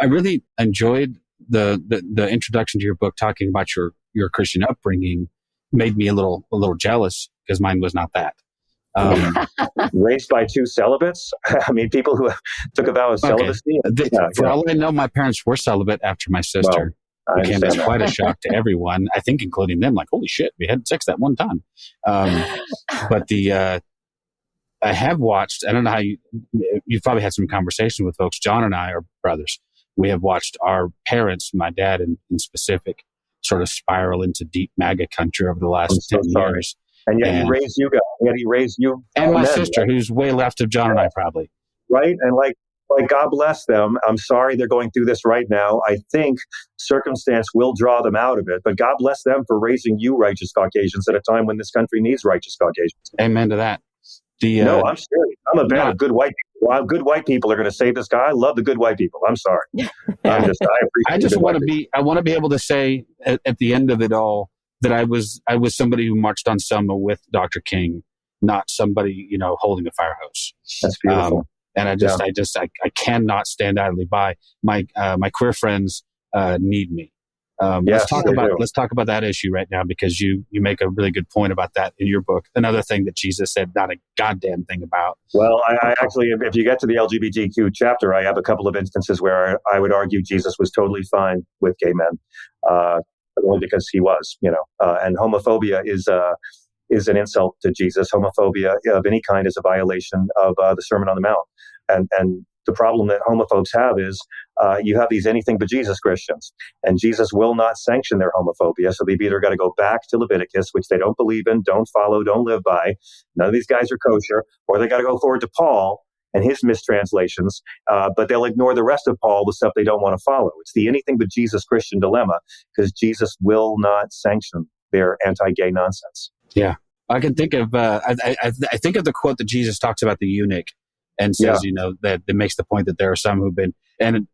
I really enjoyed the introduction to your book, talking about your Christian upbringing. Made me a little jealous because mine was not that. Raised by two celibates? I mean, people who took a vow of celibacy? For all I know, my parents were celibate after my sister became as quite a shock to everyone, I think including them, like, holy shit, we had sex that one time. But I have watched, I don't know how you've probably had some conversation with folks, John and I are brothers. We have watched our parents, my dad in specific, sort of spiral into deep MAGA country over the last 10 years. And yet he raised you guys. Yet he raised you. And my sister, who's way left of John and I, probably. Right? And like God bless them. I'm sorry they're going through this right now. I think circumstance will draw them out of it. But God bless them for raising you righteous Caucasians at a time when this country needs righteous Caucasians. Amen to that. No, I'm serious. I'm a fan of good white people. Well, good white people are going to save this guy. I love the good white people. I'm sorry. I just want to be. I want to be able to say at the end of it all that I was somebody who marched on Selma with Dr. King, not somebody holding a fire hose. That's beautiful. And I cannot stand idly by. My queer friends need me. Let's talk about that issue right now, because you make a really good point about that in your book. Another thing that Jesus said not a goddamn thing about. Well, I actually, if you get to the LGBTQ chapter, I have a couple of instances where I would argue Jesus was totally fine with gay men, only because he was, and homophobia is an insult to Jesus. Homophobia of any kind is a violation of the Sermon on the Mount, and the problem that homophobes have is you have these anything but Jesus Christians, and Jesus will not sanction their homophobia. So they've either got to go back to Leviticus, which they don't believe in, don't follow, don't live by. None of these guys are kosher, or they got to go forward to Paul and his mistranslations, but they'll ignore the rest of Paul, the stuff they don't want to follow. It's the anything but Jesus Christian dilemma, because Jesus will not sanction their anti-gay nonsense. Yeah, I can think of I think of the quote that Jesus talks about the eunuch. And says, that makes the point that there are some who've been, and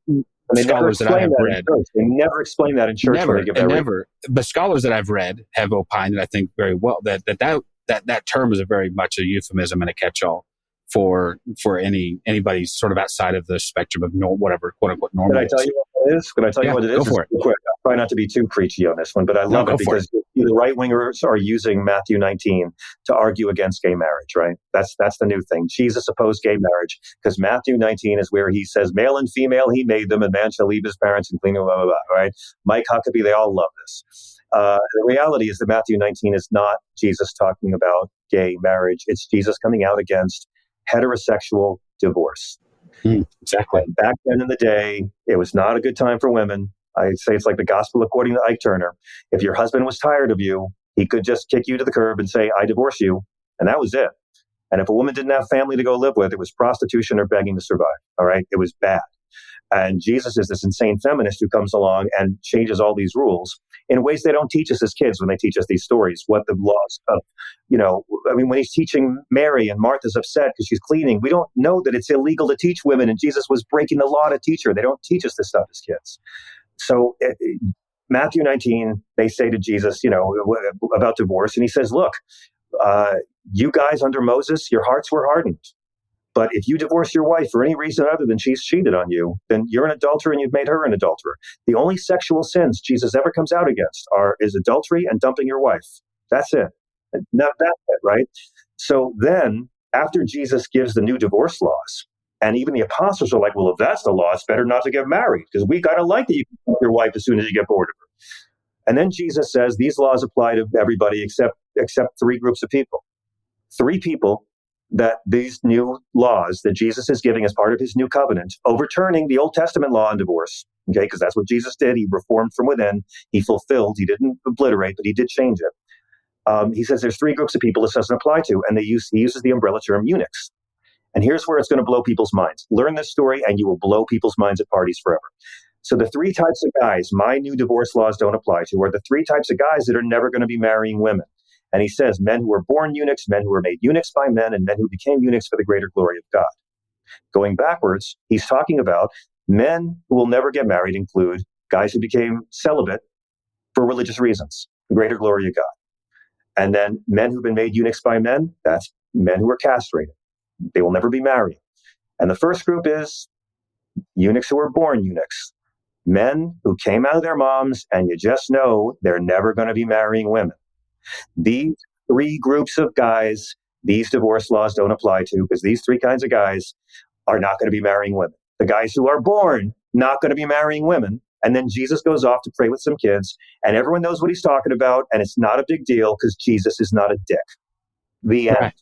scholars that I have read. They never explain that in church. Never. But scholars that I've read have opined, and I think very well, that term is very much a euphemism and a catch-all for anybody sort of outside of the spectrum of whatever, quote unquote, normal. Can I tell you what it is? Can I tell you what it is? Go for it. Quick. I'll try not to be too preachy on this one, but I love it because the right-wingers are using Matthew 19 to argue against gay marriage, right? That's the new thing. Jesus opposed gay marriage because Matthew 19 is where he says, male and female, he made them, and man shall leave his parents and cleave, blah, blah, blah, right? Mike Huckabee, they all love this. The reality is that Matthew 19 is not Jesus talking about gay marriage. It's Jesus coming out against heterosexual divorce. Exactly. And back then in the day, it was not a good time for women. I'd say it's like the gospel according to Ike Turner. If your husband was tired of you, he could just kick you to the curb and say, I divorce you. And that was it. And if a woman didn't have family to go live with, it was prostitution or begging to survive. All right. It was bad. And Jesus is this insane feminist who comes along and changes all these rules in ways they don't teach us as kids when they teach us these stories, what the laws of, when he's teaching Mary and Martha's upset because she's cleaning, we don't know that it's illegal to teach women, and Jesus was breaking the law to teach her. They don't teach us this stuff as kids. So Matthew 19, they say to Jesus, about divorce, and he says, look, you guys under Moses, your hearts were hardened. But if you divorce your wife for any reason other than she's cheated on you, then you're an adulterer and you've made her an adulterer. The only sexual sins Jesus ever comes out against is adultery and dumping your wife. That's it. That's it, right? So then, after Jesus gives the new divorce laws, and even the apostles are like, well, if that's the law, it's better not to get married, because we got to like that you can dump your wife as soon as you get bored of her. And then Jesus says these laws apply to everybody except three groups of people. Three people that these new laws that Jesus is giving as part of his new covenant, overturning the Old Testament law on divorce, okay, because that's what Jesus did. He reformed from within. He fulfilled. He didn't obliterate, but he did change it. He says there's three groups of people this doesn't apply to, and he uses the umbrella term eunuchs. And here's where it's going to blow people's minds. Learn this story, and you will blow people's minds at parties forever. So the three types of guys my new divorce laws don't apply to are the three types of guys that are never going to be marrying women. And he says men who were born eunuchs, men who were made eunuchs by men, and men who became eunuchs for the greater glory of God. Going backwards, he's talking about men who will never get married include guys who became celibate for religious reasons, the greater glory of God. And then men who've been made eunuchs by men, that's men who are castrated. They will never be married. And the first group is eunuchs who were born eunuchs, men who came out of their moms, and you just know they're never going to be marrying women. These three groups of guys, these divorce laws don't apply to, because these three kinds of guys are not going to be marrying women. The guys who are born, not going to be marrying women. And then Jesus goes off to pray with some kids, and everyone knows what he's talking about, and it's not a big deal because Jesus is not a dick. The end.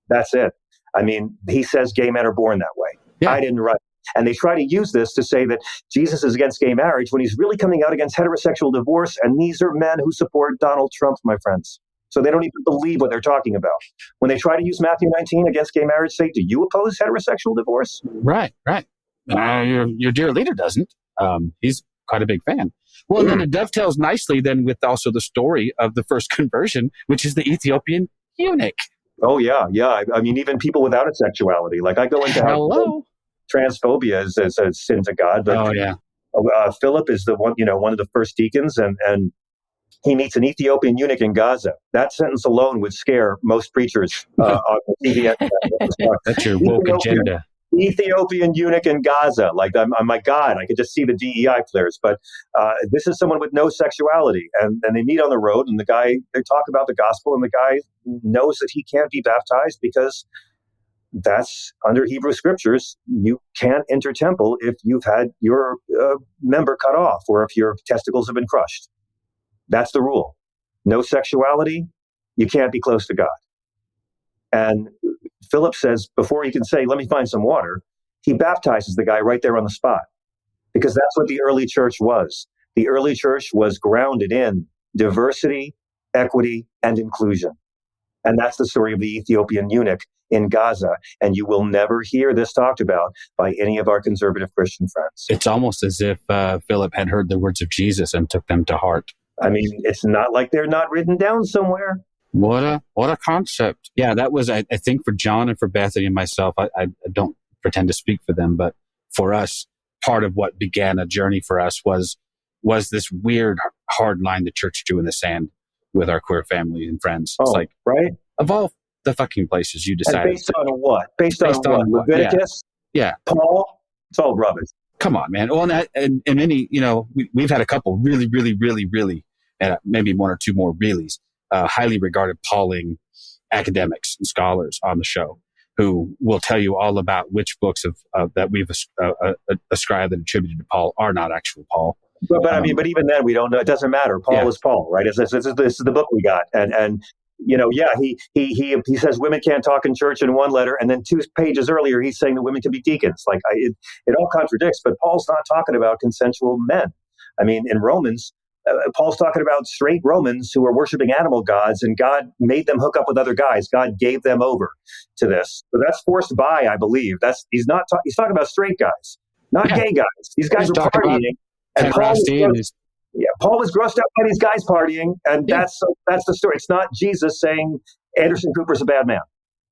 That's it. I mean, he says gay men are born that way. Yeah. I didn't write. And they try to use this to say that Jesus is against gay marriage when he's really coming out against heterosexual divorce. And these are men who support Donald Trump, my friends. So they don't even believe what they're talking about. When they try to use Matthew 19 against gay marriage, say, do you oppose heterosexual divorce? Right. Your dear leader doesn't. He's quite a big fan. Well, and then it dovetails nicely then with also the story of the first conversion, which is the Ethiopian eunuch. Oh, yeah. I mean, even people without a sexuality. Like I go into transphobia is a sin to God. But Philip is the one, one of the first deacons, and he meets an Ethiopian eunuch in Gaza. That sentence alone would scare most preachers on the TV. That's your woke agenda. Ethiopian eunuch in Gaza. Like, my God, I could just see the DEI flares. But this is someone with no sexuality. And they meet on the road, and they talk about the gospel, and the guy knows that he can't be baptized because that's under Hebrew scriptures. You can't enter temple if you've had your member cut off or if your testicles have been crushed. That's the rule. No sexuality, you can't be close to God. And Philip says, before he can say, let me find some water, he baptizes the guy right there on the spot, because that's what the early church was. The early church was grounded in diversity, equity, and inclusion. And that's the story of the Ethiopian eunuch in Gaza. And you will never hear this talked about by any of our conservative Christian friends. It's almost as if Philip had heard the words of Jesus and took them to heart. I mean, it's not like they're not written down somewhere. What a concept. Yeah, that was, I think, for John and for Bethany and myself, I don't pretend to speak for them, but for us, part of what began a journey for us was this weird, hard line the church drew in the sand with our queer family and friends. It's like, right? Of all the fucking places you decided. And based on what? Based on what? Leviticus? Yeah. Paul? It's all rubbish. Come on, man. Well, and many, we've had a couple really, really, really, really, and maybe one or two more reallys, highly regarded Pauline academics and scholars on the show who will tell you all about which books that we've ascribed and attributed to Paul are not actual Paul. But I mean, but even then, we don't know. It doesn't matter. Paul is Paul, right? This is the book we got, and he says women can't talk in church in one letter, and then 2 pages earlier he's saying that women can be deacons. Like it all contradicts. But Paul's not talking about consensual men. I mean, in Romans, Paul's talking about straight Romans who are worshiping animal gods, and God made them hook up with other guys. God gave them over to this. So that's forced by, I believe. He's talking about straight guys, not gay guys. These guys are partying. And Paul was grossed out by these guys partying, and that's the story. It's not Jesus saying Anderson Cooper's a bad man.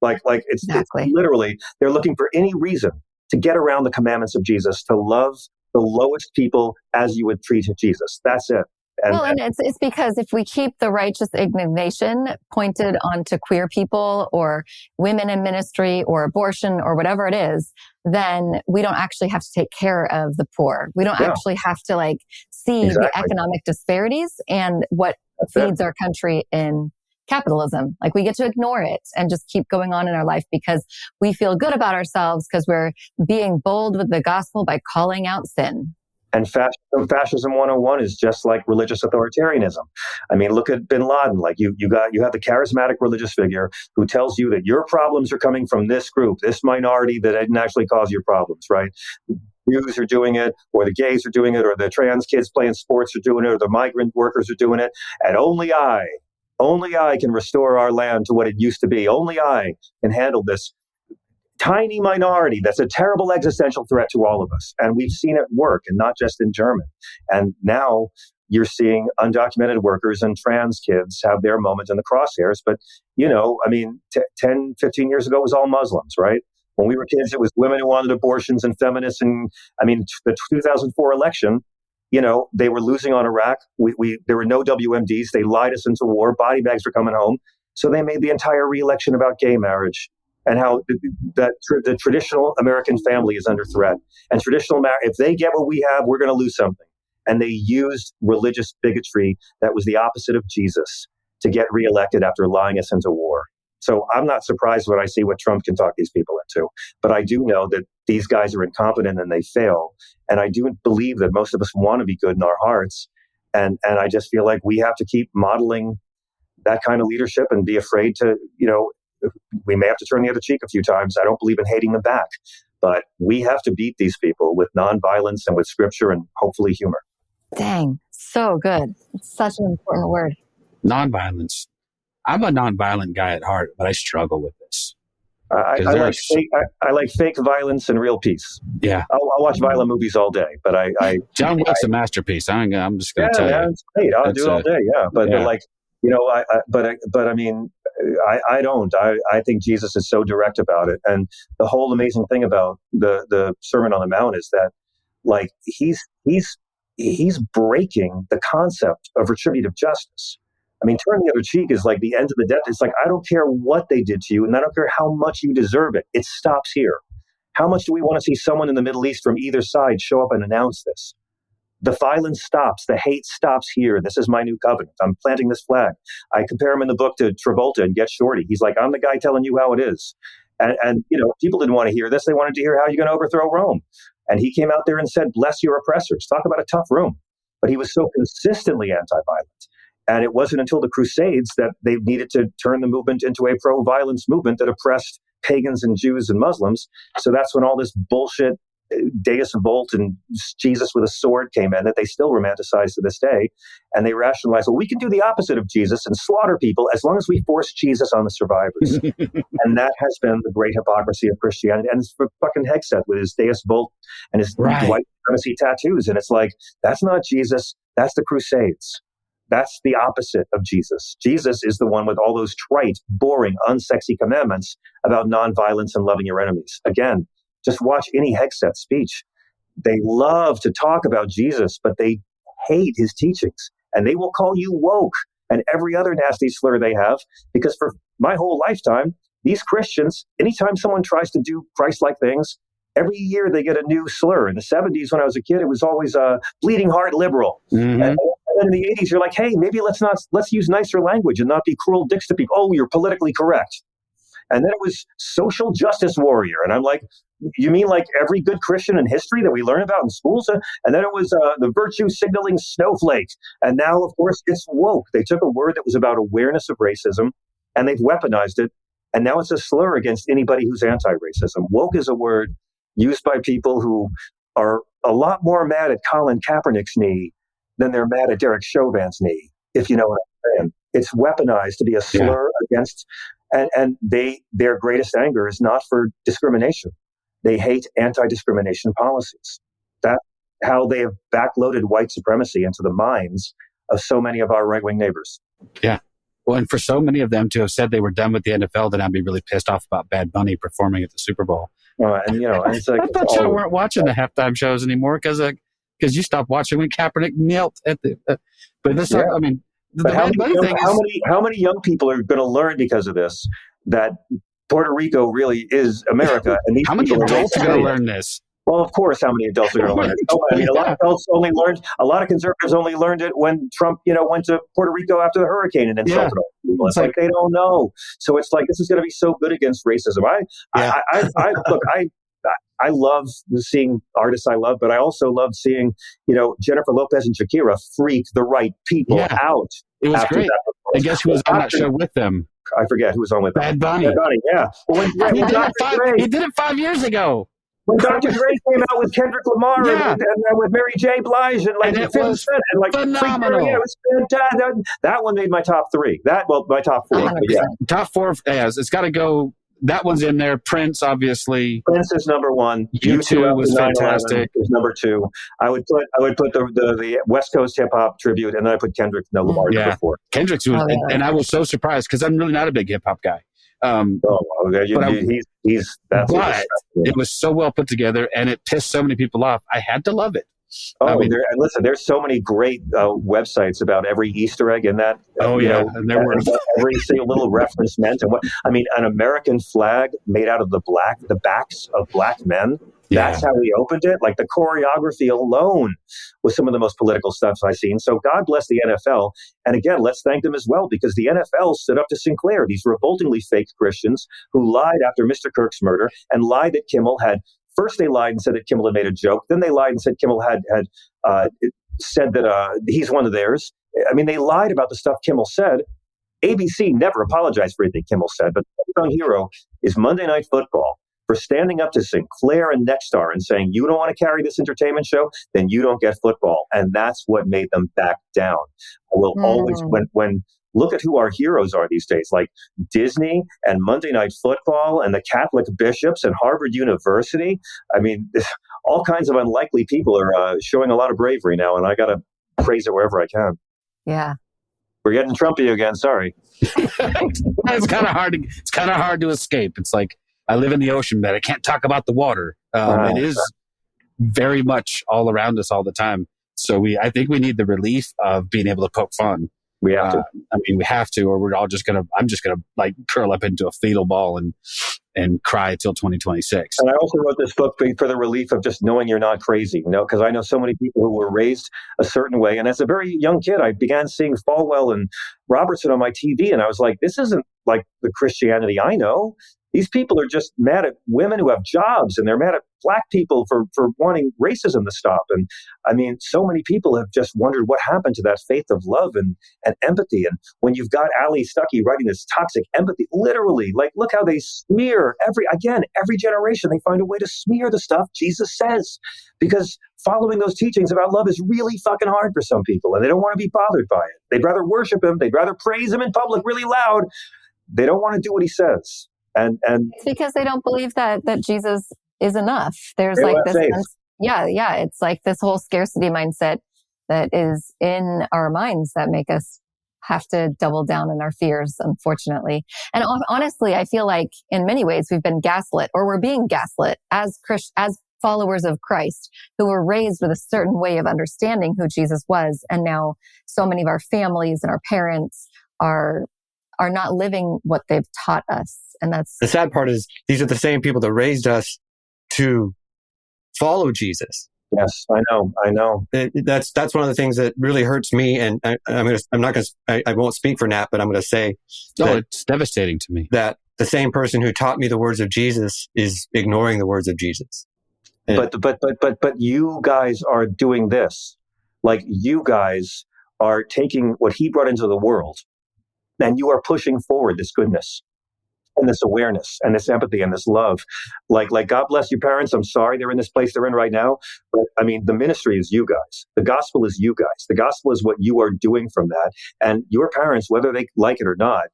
Like it's literally they're looking for any reason to get around the commandments of Jesus, to love the lowest people as you would treat Jesus. That's it. And it's because if we keep the righteous indignation pointed onto queer people or women in ministry or abortion or whatever it is, then we don't actually have to take care of the poor. We don't actually have to see the economic disparities and what feeds our country in capitalism. Like, we get to ignore it and just keep going on in our life because we feel good about ourselves because we're being bold with the gospel by calling out sin. And fascism 101 is just like religious authoritarianism. I mean, look at bin Laden. Like you have the charismatic religious figure who tells you that your problems are coming from this group, this minority that didn't actually cause your problems, right? The Jews are doing it, or the gays are doing it, or the trans kids playing sports are doing it, or the migrant workers are doing it. And only I can restore our land to what it used to be. Only I can handle this tiny minority that's a terrible existential threat to all of us. And we've seen it work, and not just in Germany. And now you're seeing undocumented workers and trans kids have their moment in the crosshairs. But, 10, 15 years ago, it was all Muslims, right? When we were kids, it was women who wanted abortions and feminists. And the 2004 election, they were losing on Iraq. There were no WMDs. They lied us into war. Body bags were coming home. So they made the entire re-election about gay marriage and how the traditional American family is under threat. And if they get what we have, we're going to lose something. And they used religious bigotry that was the opposite of Jesus to get reelected after lying us into war. So I'm not surprised when I see what Trump can talk these people into. But I do know that these guys are incompetent and they fail. And I do believe that most of us want to be good in our hearts. And I just feel like we have to keep modeling that kind of leadership and be afraid to, we may have to turn the other cheek a few times. I don't believe in hating them back. But we have to beat these people with nonviolence and with scripture and hopefully humor. Dang, so good. It's such an important word. Nonviolence. I'm a nonviolent guy at heart, but I struggle with this. I like fake violence and real peace. Yeah, I'll watch violent movies all day, but John Wick's a masterpiece. I'm just going to tell you. It's great. I'll do it all day. Yeah, but I don't. I think Jesus is so direct about it, and the whole amazing thing about the Sermon on the Mount is that, like, he's breaking the concept of retributive justice. I mean, turn the other cheek is like the end of the debt. It's like, I don't care what they did to you, and I don't care how much you deserve it. It stops here. How much do we want to see someone in the Middle East from either side show up and announce this? The violence stops. The hate stops here. This is my new covenant. I'm planting this flag. I compare him in the book to Travolta and Get Shorty. He's like, I'm the guy telling you how it is. And people didn't want to hear this. They wanted to hear how you're going to overthrow Rome. And he came out there and said, bless your oppressors. Talk about a tough room. But he was so consistently anti-violent. And it wasn't until the Crusades that they needed to turn the movement into a pro-violence movement that oppressed pagans and Jews and Muslims. So that's when all this bullshit Deus Volt and Jesus with a sword came in that they still romanticize to this day. And they rationalize, well, we can do the opposite of Jesus and slaughter people as long as we force Jesus on the survivors. And that has been the great hypocrisy of Christianity. And it's fucking Hegseth with his Deus Volt and his white supremacy tattoos. And it's like, that's not Jesus. That's the Crusades. That's the opposite of Jesus. Jesus is the one with all those trite, boring, unsexy commandments about nonviolence and loving your enemies. Again, just watch any Hegseth speech. They love to talk about Jesus, but they hate his teachings. And they will call you woke and every other nasty slur they have, because for my whole lifetime, these Christians, anytime someone tries to do Christ-like things, every year they get a new slur. In the 70s, when I was a kid, it was always a bleeding heart liberal. Mm-hmm. And then in the 80s, you're like, hey, maybe let's use nicer language and not be cruel dicks to people. Oh, you're politically correct. And then it was social justice warrior. And I'm like, you mean like every good Christian in history that we learn about in schools? And then it was the virtue signaling snowflake. And now, of course, it's woke. They took a word that was about awareness of racism and they've weaponized it. And now it's a slur against anybody who's anti-racism. Woke is a word used by people who are a lot more mad at Colin Kaepernick's knee than they're mad at Derek Chauvin's knee, if you know what I'm saying. It's weaponized to be a slur against, and their greatest anger is not for discrimination. They hate anti-discrimination policies. That's how they have backloaded white supremacy into the minds of so many of our right-wing neighbors. Yeah. Well, and for so many of them to have said they were done with the NFL, then I'd be really pissed off about Bad Bunny performing at the Super Bowl. And it's like, I thought you weren't watching the halftime shows anymore because you stopped watching when Kaepernick knelt at the. But this, I mean, how many young people are going to learn because of this that Puerto Rico really is America? And these how many adults are going to learn this? Well, of course, how many adults are going to learn it? I mean, a lot of adults a lot of conservatives only learned it when Trump, went to Puerto Rico after the hurricane and insulted all people. It's like they don't know. So it's like, this is going to be so good against racism. I love seeing artists I love, but I also love seeing, Jennifer Lopez and Shakira freak the right people out. It was great. And guess who was on that show with them? I forget who was on with them. Bad Bunny. Bad Bunny, yeah. Well, he did it 5 years ago. When Dr. Dre came out with Kendrick Lamar and with Mary J. Blige and like 50 Cent and like phenomenal. It was fantastic. That one made my top 3. My top 4. But yeah. Top 4. It's got to go. That one's in there. Prince, obviously. Prince is number 1. U2 was fantastic. Is number 2. I would put the West Coast hip hop tribute, and then I put Kendrick Lamar number 4. Kendrick's was, and I was so surprised because I'm really not a big hip hop guy. It was so well put together, and it pissed so many people off. I had to love it. There's so many great websites about every Easter egg in that. And there were every single little reference meant, and an American flag made out of the backs of black men. That's how we opened it. Like the choreography alone was some of the most political stuff I've seen. So God bless the NFL. And again, let's thank them as well, because the NFL stood up to Sinclair, these revoltingly fake Christians who lied after Mr. Kirk's murder and lied that Kimmel had. First, they lied and said that Kimmel had made a joke. Then they lied and said Kimmel had said that he's one of theirs. I mean, they lied about the stuff Kimmel said. ABC never apologized for anything Kimmel said, but the young hero is Monday Night Football for standing up to Sinclair and Nexstar and saying, you don't want to carry this entertainment show, then you don't get football. And that's what made them back down. I will always, when look at who our heroes are these days, like Disney and Monday Night Football and the Catholic bishops and Harvard University. I mean, all kinds of unlikely people are showing a lot of bravery now, and I got to praise it wherever I can. Yeah. We're getting Trumpy again. Sorry. It's kind of hard. It's kind of hard to escape. It's like I live in the ocean, but I can't talk about the water. It is very much all around us all the time. So I think we need the relief of being able to poke fun. We have to. We have to, or we're all just I'm just gonna like curl up into a fetal ball and cry till 2026. And I also wrote this book for the relief of just knowing you're not crazy, because I know so many people who were raised a certain way. And as a very young kid, I began seeing Falwell and Robertson on my TV, and I was like, this isn't like the Christianity I know. These people are just mad at women who have jobs, and they're mad at black people for wanting racism to stop. And I mean, so many people have just wondered what happened to that faith of love and empathy. And when you've got Ali Stuckey writing this toxic empathy, literally, like, look how they smear every generation, they find a way to smear the stuff Jesus says, because following those teachings about love is really fucking hard for some people, and they don't want to be bothered by it. They'd rather worship him. They'd rather praise him in public really loud. They don't want to do what he says. And it's because they don't believe that Jesus is enough. There's like this sense, it's like this whole scarcity mindset that is in our minds that make us have to double down in our fears, unfortunately. And honestly, I feel like in many ways we've been gaslit, or we're being gaslit as followers of Christ who were raised with a certain way of understanding who Jesus was. And now so many of our families and our parents are not living what they've taught us. And that's the sad part is these are the same people that raised us to follow Jesus. Yes, I know. That's one of the things that really hurts me. And I won't speak for Nat, but I'm going to say, it's devastating to me that the same person who taught me the words of Jesus is ignoring the words of Jesus. And but you guys are doing this. Like, you guys are taking what he brought into the world, and you are pushing forward this goodness and this awareness and this empathy and this love. Like God bless your parents. I'm sorry they're in this place they're in right now. But I mean, the ministry is you guys. The gospel is you guys. The gospel is what you are doing from that. And your parents, whether they like it or not,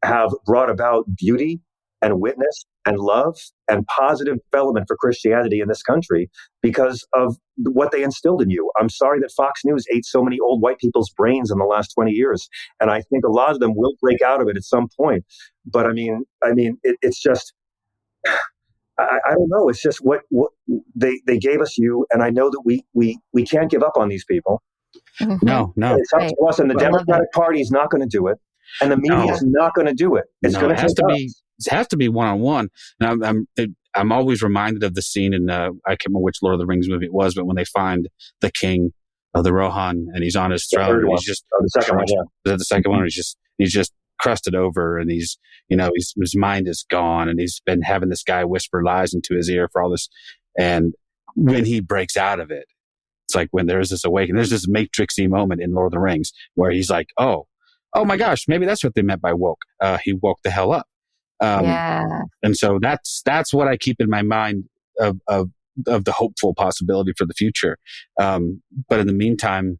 have brought about beauty and witness and love and positive development for Christianity in this country because of what they instilled in you. I'm sorry that Fox News ate so many old white people's brains in the last 20 years. And I think a lot of them will break out of it at some point. But I mean, it's just, I don't know. It's just what they gave us you. And I know that we can't give up on these people. Mm-hmm. No. It's up to us, and the Democratic Party is not going to do it. And the media is not going to do it. It's going to It has to be one-on-one. And I'm always reminded of the scene in, I can't remember which Lord of the Rings movie it was, but when they find the king of the Rohan and he's on his throne, and he's just the second one, he's just crusted over, and his mind is gone, and he's been having this guy whisper lies into his ear for all this And when he breaks out of it, it's like when there's this awakening, there's this Matrix-y moment in Lord of the Rings where he's like, oh my gosh, maybe that's what they meant by woke. He woke the hell up. And so that's what I keep in my mind of the hopeful possibility for the future. But in the meantime,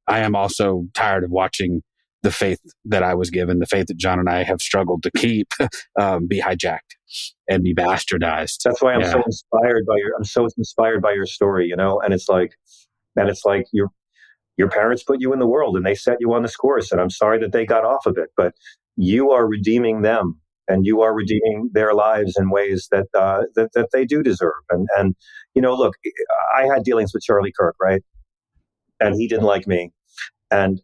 I am also tired of watching the faith that I was given, the faith that John and I have struggled to keep, be hijacked and be bastardized. That's why I'm so inspired by your story, and it's like your parents put you in the world and they set you on this course, and I'm sorry that they got off of it, but you are redeeming them and you are redeeming their lives in ways that they do deserve. And look, I had dealings with Charlie Kirk, right? And he didn't like me. And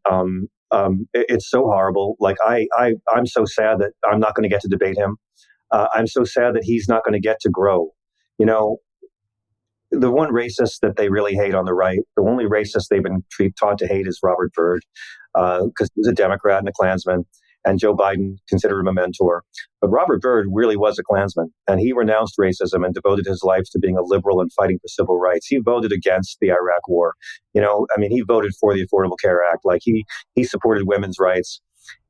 it's so horrible. Like I'm so sad that I'm not going to get to debate him. I'm so sad that he's not going to get to grow. The one racist that they really hate on the right, the only racist they've been taught to hate is Robert Byrd, because he was a Democrat and a Klansman, and Joe Biden considered him a mentor. But Robert Byrd really was a Klansman, and he renounced racism and devoted his life to being a liberal and fighting for civil rights. He voted against the Iraq War. He voted for the Affordable Care Act. Like he supported women's rights.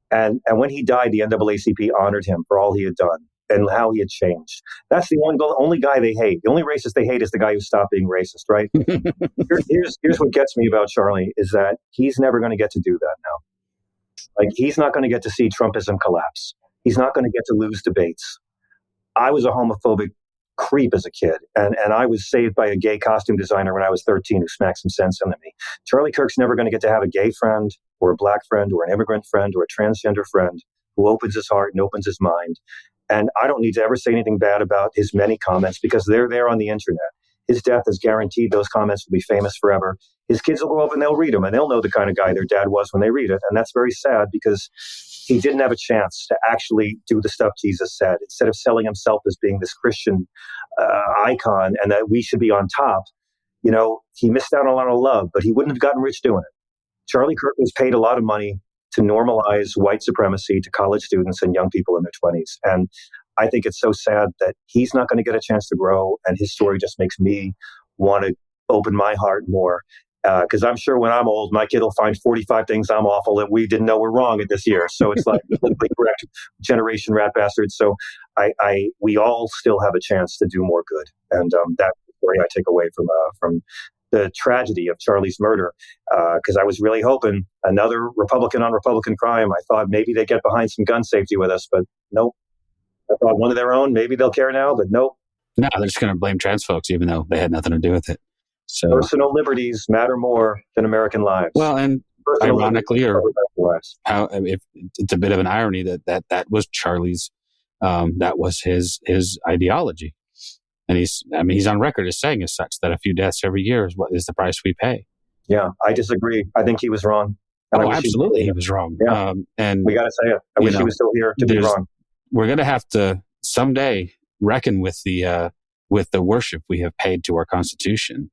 And when he died, the NAACP honored him for all he had done and how he had changed. That's the only guy they hate. The only racist they hate is the guy who stopped being racist, right? Here's what gets me about Charlie is that he's never going to get to do that now. Like, he's not going to get to see Trumpism collapse. He's not going to get to lose debates. I was a homophobic creep as a kid, and I was saved by a gay costume designer when I was 13 who smacked some sense into me. Charlie Kirk's never going to get to have a gay friend or a black friend or an immigrant friend or a transgender friend who opens his heart and opens his mind. And I don't need to ever say anything bad about his many comments because they're there on the internet. His death is guaranteed. Those comments will be famous forever. His kids will go up and they'll read them, and they'll know the kind of guy their dad was when they read it. And that's very sad because he didn't have a chance to actually do the stuff Jesus said. Instead of selling himself as being this Christian icon and that we should be on top, he missed out on a lot of love, but he wouldn't have gotten rich doing it. Charlie Kirk was paid a lot of money to normalize white supremacy to college students and young people in their 20s. And I think it's so sad that he's not going to get a chance to grow, and his story just makes me want to open my heart more. Because I'm sure when I'm old, my kid will find 45 things I'm awful that we didn't know were wrong at this year. So it's like politically correct generation rat bastards. So we all still have a chance to do more good, and that's the story I take away from the tragedy of Charlie's murder. Because I was really hoping another Republican on Republican crime. I thought maybe they'd get behind some gun safety with us, but nope. I thought one of their own, maybe they'll care now, but nope. No, they're just going to blame trans folks, even though they had nothing to do with it. So personal liberties matter more than American lives. Well, and personal ironically, or how if it's a bit of an irony that was Charlie's, that was his ideology, and he's on record as saying as such that a few deaths every year is the price we pay. Yeah, I disagree. I think he was wrong. And absolutely, he was wrong. Yeah. And we got to say it. I wish he was still here to be wrong. We're going to have to someday reckon with the worship we have paid to our Constitution.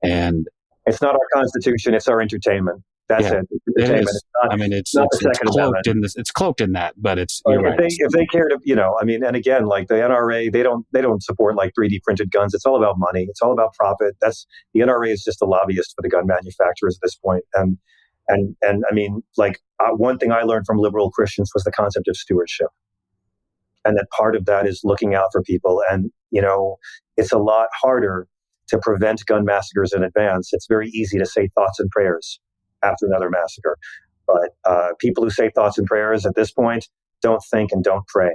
And it's not our Constitution; it's our entertainment. That's it. It is. It's cloaked in that, but it's. If they care to, and again, like the NRA, they don't support like 3D printed guns. It's all about money. It's all about profit. The NRA is just a lobbyist for the gun manufacturers at this point. And one thing I learned from liberal Christians was the concept of stewardship. And that part of that is looking out for people. And, it's a lot harder to prevent gun massacres in advance. It's very easy to say thoughts and prayers after another massacre. But people who say thoughts and prayers at this point don't think and don't pray.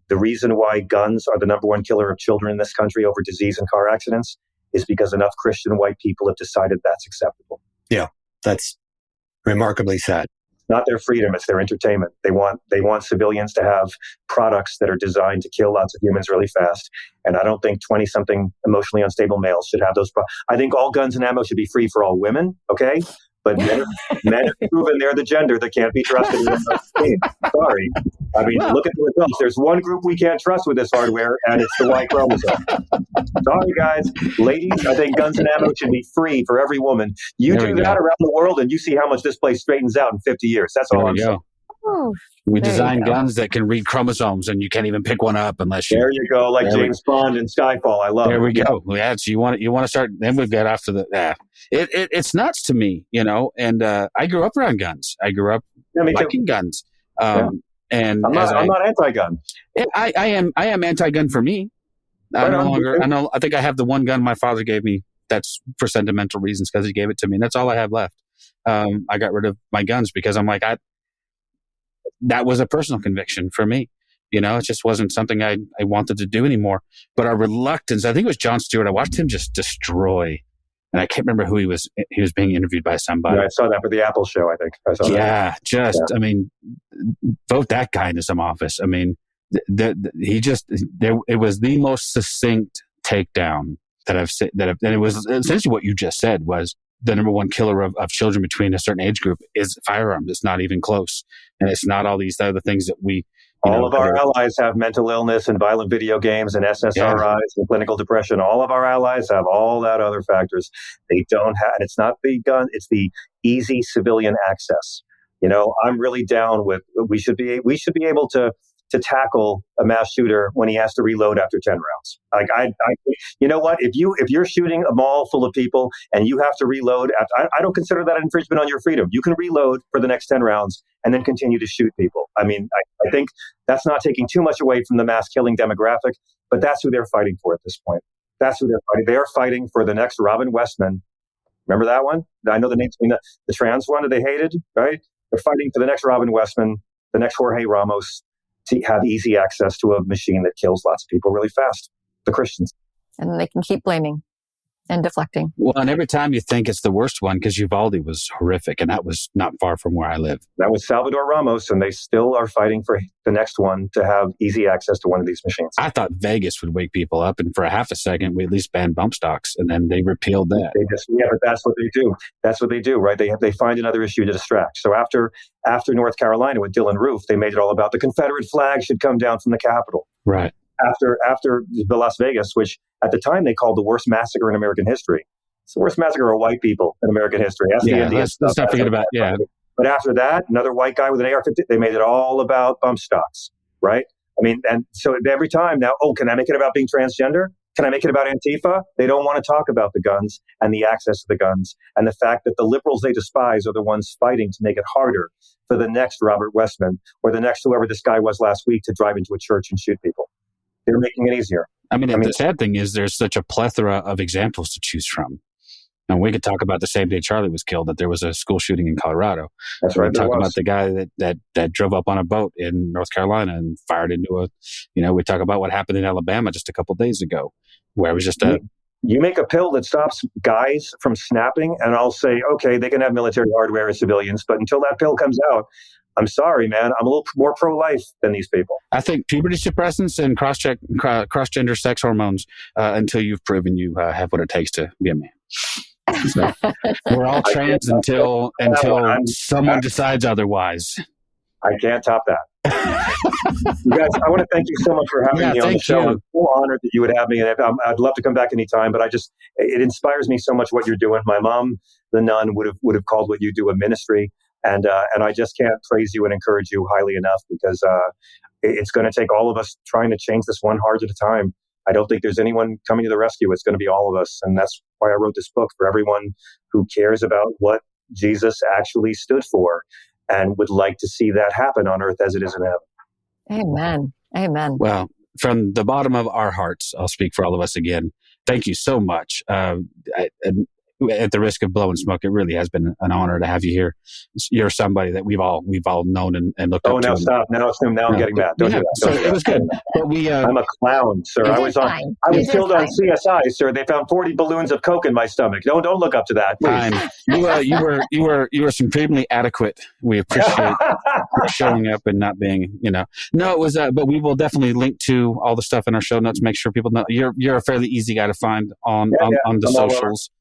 The reason why guns are the number one killer of children in this country over disease and car accidents is because enough Christian white people have decided that's acceptable. Yeah, that's remarkably sad. Not their freedom, it's their entertainment. They want civilians to have products that are designed to kill lots of humans really fast. And I don't think 20-something emotionally unstable males should have those. I think all guns and ammo should be free for all women, okay? But men have proven they're the gender that can't be trusted. Sorry. Look at the results. There's one group we can't trust with this hardware, and it's the Y chromosome. Sorry, guys. Ladies, I think guns and ammo should be free for every woman. You do that around the world, and you see how much this place straightens out in 50 years. That's all I'm saying. We There design you go. guns that can read chromosomes, and you can't even pick one up unless you. There you go, like James Bond in Skyfall. I love it. There we go. Yeah, so you want to start. Then we've got after the. It's nuts to me, And I grew up around guns. I grew up liking guns. And I'm not anti-gun. I am anti-gun for me. I no longer. I think I have the one gun my father gave me. That's for sentimental reasons because he gave it to me. And that's all I have left. I got rid of my guns because I'm like that was a personal conviction for me. It just wasn't something I wanted to do anymore. But our reluctance, I think it was Jon Stewart. I watched him just destroy, and I can't remember who he was. He was being interviewed by somebody. Yeah, I saw that for the Apple show, I think. I saw that. I mean, vote that guy into some office. I mean, it was the most succinct takedown that I've said. And it was essentially what you just said was, the number one killer of children between a certain age group is firearms. It's not even close. And it's not all these other things that we... All of our allies have mental illness and violent video games and SSRIs and clinical depression. All of our allies have all that other factors. They don't have... And it's not the gun, it's the easy civilian access. I'm really down with... We should be able to tackle a mass shooter when he has to reload after 10 rounds. Like you know what? If you're shooting a mall full of people and you have to reload, I don't consider that an infringement on your freedom. You can reload for the next 10 rounds and then continue to shoot people. I mean, I think that's not taking too much away from the mass killing demographic, but that's who they're fighting for at this point. That's who they're fighting. They are fighting for the next Robin Westman. Remember that one? I know the name, the trans one that they hated, right? They're fighting for the next Robin Westman, the next Jorge Ramos, to have easy access to a machine that kills lots of people really fast, the Christians. And they can keep blaming and deflecting. Well, and every time you think it's the worst one, because Uvalde was horrific, and that was not far from where I live. That was Salvador Ramos, and they still are fighting for the next one to have easy access to one of these machines. I thought Vegas would wake people up, and for a half a second, we at least banned bump stocks, and then they repealed that. But that's what they do. That's what they do, right? They find another issue to distract. So after North Carolina with Dylan Roof, they made it all about the Confederate flag should come down from the Capitol. Right. After the Las Vegas, which at the time they called the worst massacre in American history. It's the worst massacre of white people in American history. That's the Indians. Let's not forget about, But after that, another white guy with an AR-15, they made it all about bump stocks, right? I mean, and so every time now, can I make it about being transgender? Can I make it about Antifa? They don't want to talk about the guns and the access to the guns and the fact that the liberals they despise are the ones fighting to make it harder for the next Robert Westman or the next whoever this guy was last week to drive into a church and shoot people. They're making it easier. I mean, the sad thing is there's such a plethora of examples to choose from. And we could talk about the same day Charlie was killed, that there was a school shooting in Colorado. That's right. We talk about the guy that drove up on a boat in North Carolina and fired into we talk about what happened in Alabama just a couple of days ago, where it was just You make a pill that stops guys from snapping, and I'll say, okay, they can have military hardware as civilians, but until that pill comes out, I'm sorry, man. I'm a little more pro-life than these people. I think puberty suppressants and cross-gender sex hormones until you've proven you have what it takes to be a man. So, we're all trans until someone decides otherwise. I can't top that. You guys, I want to thank you so much for having me on the show. I'm so honored that you would have me, and I'd love to come back anytime. But it inspires me so much what you're doing. My mom, the nun, would have called what you do a ministry. And I just can't praise you and encourage you highly enough because it's going to take all of us trying to change this one heart at a time. I don't think there's anyone coming to the rescue. It's going to be all of us. And that's why I wrote this book, for everyone who cares about what Jesus actually stood for and would like to see that happen on earth as it is in heaven. Amen. Amen. Well, from the bottom of our hearts, I'll speak for all of us again. Thank you so much. At the risk of blowing smoke, it really has been an honor to have you here. You're somebody that we've all known and looked up to. Oh, now stop! Now I'm getting mad. Don't do that. So it was good. But I'm a clown, sir. I was killed on CSI, sir. They found 40 balloons of coke in my stomach. Don't look up to that, please. You were supremely adequate. We appreciate showing up and not being, No, it was. But we will definitely link to all the stuff in our show notes. Make sure people know you're a fairly easy guy to find on the socials.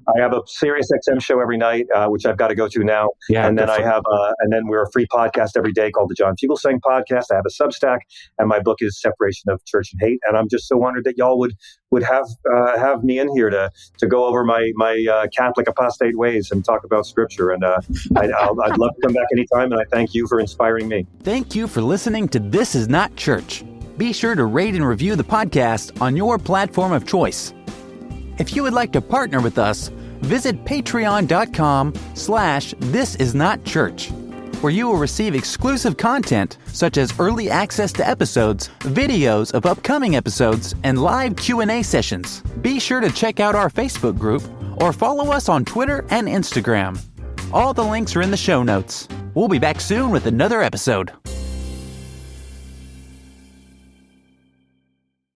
I have a SiriusXM show every night, which I've got to go to now. Yeah, and then and then we're a free podcast every day called the John Fugelsang Podcast. I have a Substack, and my book is Separation of Church and Hate. And I'm just so honored that y'all would have me in here to go over my Catholic apostate ways and talk about Scripture. And I'd love to come back anytime. And I thank you for inspiring me. Thank you for listening to This Is Not Church. Be sure to rate and review the podcast on your platform of choice. If you would like to partner with us, visit patreon.com/thisisnotchurch, where you will receive exclusive content such as early access to episodes, videos of upcoming episodes, and live Q&A sessions. Be sure to check out our Facebook group or follow us on Twitter and Instagram. All the links are in the show notes. We'll be back soon with another episode.